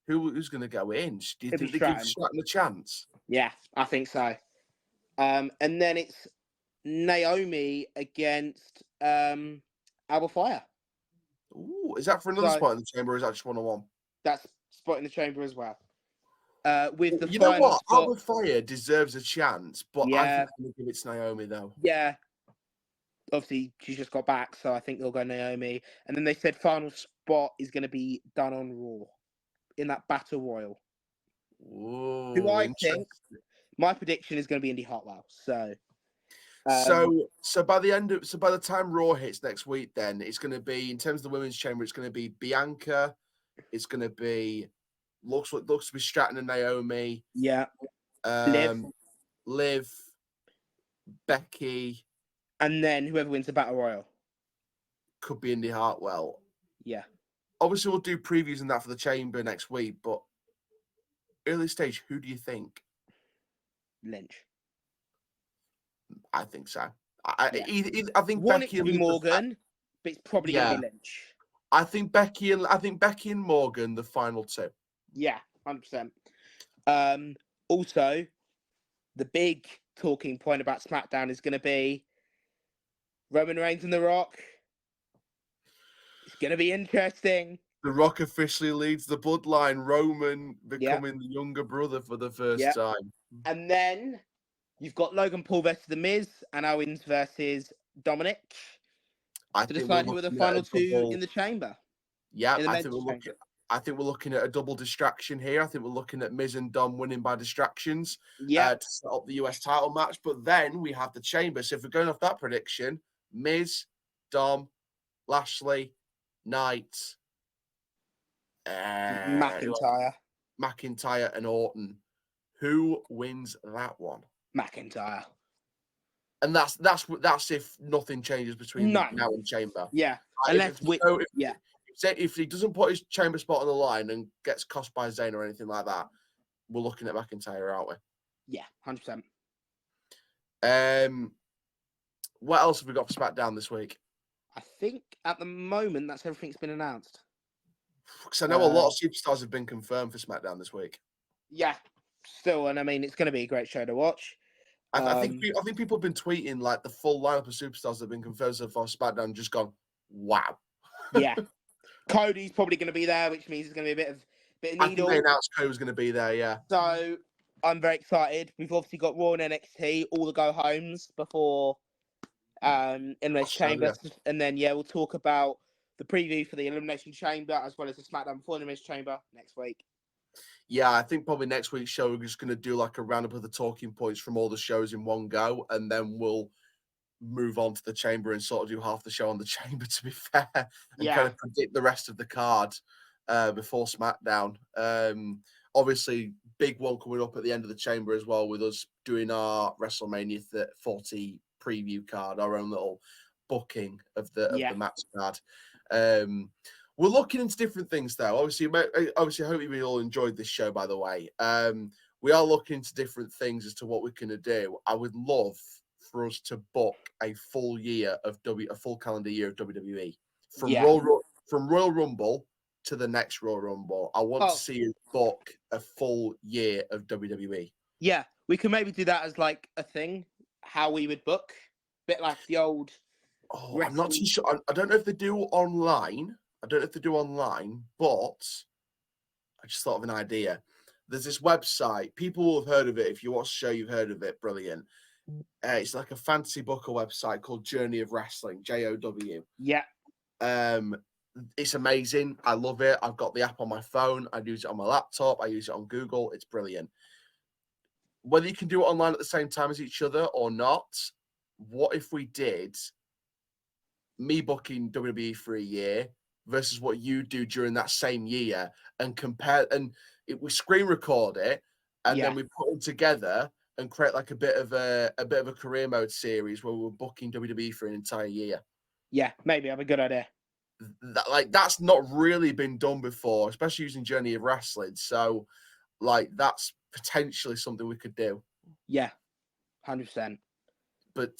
who's going to go in? Do you think they give Stratton a chance? Yeah, I think so. And then it's Naomi against Alba Fire. Ooh, is that for another spot in the chamber, or is that just 1-on-1? That's spot in the chamber as well. With the you know what, Alba Fire deserves a chance, but I think I'm going to give it to Naomi though. Yeah. Obviously, she's just got back, so I think they'll go Naomi. And then they said final spot is going to be done on Raw in that Battle Royal. Ooh, who I think, my prediction is going to be Indy Hartwell. So by the time Raw hits next week, then it's going to be, in terms of the women's chamber, it's going to be Bianca. It's going to be looks to be Stratton and Naomi. Yeah. Liv, Becky. And then whoever wins the Battle Royal. Could be Indy Hartwell. Yeah. Obviously, we'll do previews and that for the chamber next week, but early stage, who do you think? Lynch. I think so. Yeah. I think Want it Becky to be and Morgan, but it's probably going to be Lynch. I think Becky and Morgan, the final two. Yeah, 100%. Also, the big talking point about SmackDown is going to be Roman Reigns and The Rock. It's going to be interesting. The Rock officially leads the bloodline. Roman becoming the younger brother for the first time. And then you've got Logan Paul versus The Miz and Owens versus Dominic to decide who are the final two in the chamber. Yeah, I think we're looking at a double distraction here. I think we're looking at Miz and Dom winning by distractions to set up the US title match. But then we have the chamber. So if we're going off that prediction, Miz, Dom, Lashley, Knight, McIntyre, and Orton. Who wins that one? McIntyre. And that's if nothing changes between now and chamber. Yeah, if he doesn't put his chamber spot on the line and gets cost by Zayn or anything like that, we're looking at McIntyre, aren't we? Yeah, 100%. What else have we got for SmackDown this week? I think at the moment that's everything's been announced. Because I know a lot of superstars have been confirmed for SmackDown this week. Yeah, still, and I mean it's going to be a great show to watch. I think people have been tweeting like the full lineup of superstars that have been confirmed so far. SmackDown just gone, wow. Yeah, Cody's probably going to be there, which means it's going to be a bit of needle. I think they announced Cody was going to be there. Yeah. So I'm very excited. We've obviously got Raw and NXT, all the go homes before Elimination Chamber, and then we'll talk about the preview for the Elimination Chamber as well as the SmackDown before the Elimination Chamber next week. Yeah, I think probably next week's show we're just going to do like a roundup of the talking points from all the shows in one go, and then we'll move on to the chamber and sort of do half the show on the chamber, to be fair, and kind of predict the rest of the card before SmackDown. Obviously, big one coming up at the end of the chamber as well, with us doing our WrestleMania 40 preview card, our own little booking of the match card. We're looking into different things, though. Obviously, I hope you all enjoyed this show, by the way. We are looking into different things as to what we're going to do. I would love for us to book a full calendar year of WWE from Royal Rumble to the next Royal Rumble. I want to see you book a full year of WWE. Yeah, we can maybe do that as like a thing. How we would book, a bit like the old. I'm not too sure. I don't know if they do online. But I just thought of an idea. There's this website. People will have heard of it. If you watch the show, you've heard of it. Brilliant. It's like a fancy booker website called Journey of Wrestling, JOW. Yeah. It's amazing. I love it. I've got the app on my phone. I use it on my laptop. I use it on Google. It's brilliant. Whether you can do it online at the same time as each other or not, what if we did me booking WWE for a year versus what you do during that same year, and compare, and we screen record it, and then we put them together and create like a bit of a career mode series where we're booking WWE for an entire year. Yeah, maybe have a good idea. That's not really been done before, especially using Journey of Wrestling. So, that's potentially something we could do. Yeah, 100%. But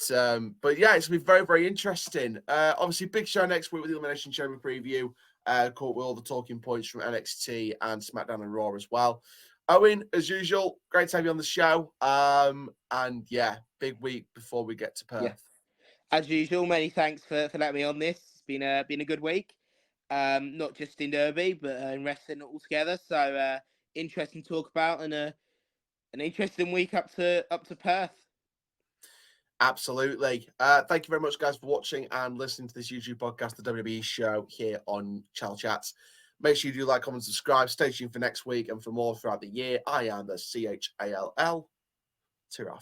yeah, it's gonna be very, very interesting. Obviously, big show next week with the Elimination Chamber preview. With all the talking points from NXT and SmackDown and Raw as well. Owen, as usual, great to have you on the show. And yeah, big week before we get to Perth. Yeah. As usual, many thanks for letting me on this. It's been a good week. Not just in Derby, but in wrestling altogether. So interesting to talk about, and an interesting week up to Perth. Absolutely. Thank you very much, guys, for watching and listening to this YouTube podcast, the WWE Show, here on Chall Chats. Make sure you do like, comment, subscribe. Stay tuned for next week and for more throughout the year. I am the CHALL. Ta-ra.